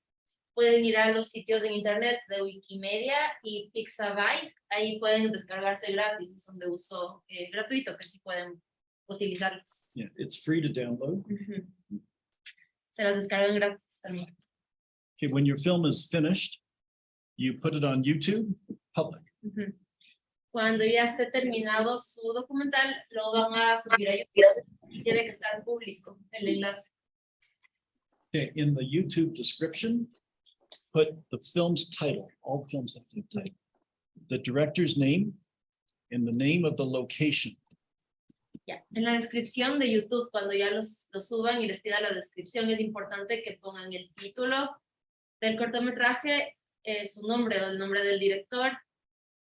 pueden ir a los sitios en internet de Wikimedia y Pixabay. Ahí pueden descargarse gratis, son de uso gratuito, que sí pueden utilizarlos. Yeah, it's free to download. Ujú. Se las descargan gratis también. Okay, when your film is finished, you put it on YouTube, public. Ujú. Cuando ya esté terminado su documental, lo van a subir a YouTube y tiene que estar público el enlace. Okay, in the YouTube description, put the film's title. All the films have to have a title. The director's name and the name of the location. Ya. En la descripción de YouTube, cuando ya los suban y les pida la descripción, es importante que pongan el título del cortometraje, su nombre o el nombre del director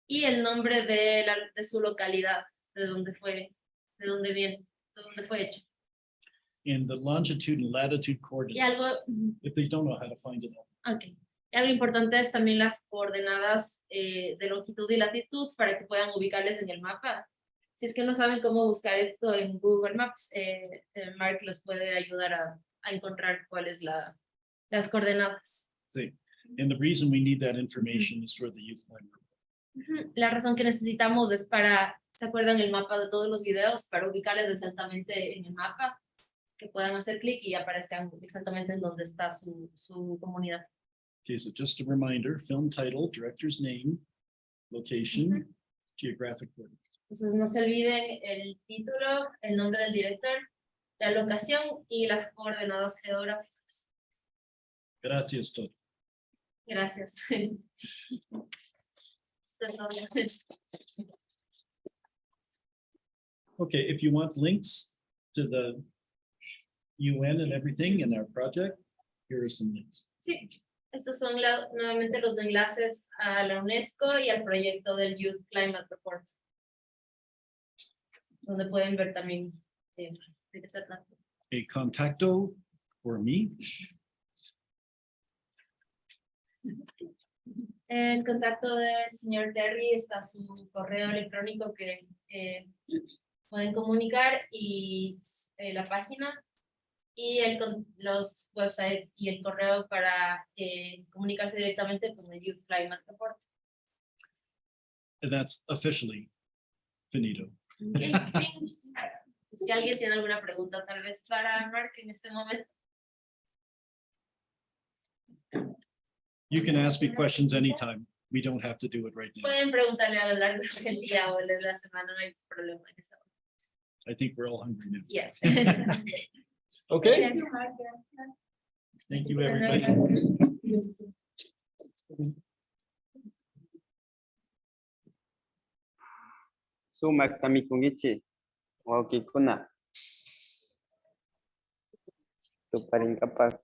y el nombre de su localidad, de donde viene, de donde fue hecho. And the longitude and latitude Y coordinates, algo, if they don't know how to find it out. okay. Y algo importante es también las coordenadas de longitud y latitud para que puedan ubicarles en el mapa. Si es que no saben cómo buscar esto en Google Maps, Mark les puede ayudar a encontrar cuáles las coordenadas. See, and the reason we need that information is for the youth climate. Ujú. La razón que necesitamos es para, ¿se acuerdan el mapa de todos los videos? Para ubicarles exactamente en el mapa, que puedan hacer clic y aparezcan exactamente en donde está su comunidad. Okay, so just a reminder, film title, director's name, location, geographic coordinates. Entonces no se olviden el título, el nombre del director, la locación y las coordenadas geográficas. Gracias, Todd. Gracias. Okay, if you want links to the UN and everything in our project, here are some links. Sí, estos son nuevamente los enlaces a la UNESCO y al proyecto del Youth Climate Report, donde pueden ver también de qué se trata. A contacto for me, En contacto del señor Terry está su correo electrónico que pueden comunicar y la página y los websites y el correo para comunicarse directamente con el Youth Climate Report. and that's officially finito. Okay. Es que alguien tiene alguna pregunta tal vez para Mark en este momento. You can ask me questions anytime. We don't have to do it right now. Pueden preguntarle a lo largo del día o de la semana, no hay problema en esta hora. I think we're all hungry now. Yes. Okay, thank you, everybody. Sumak tamikungichi. Okay, kuna. Tu paling kapag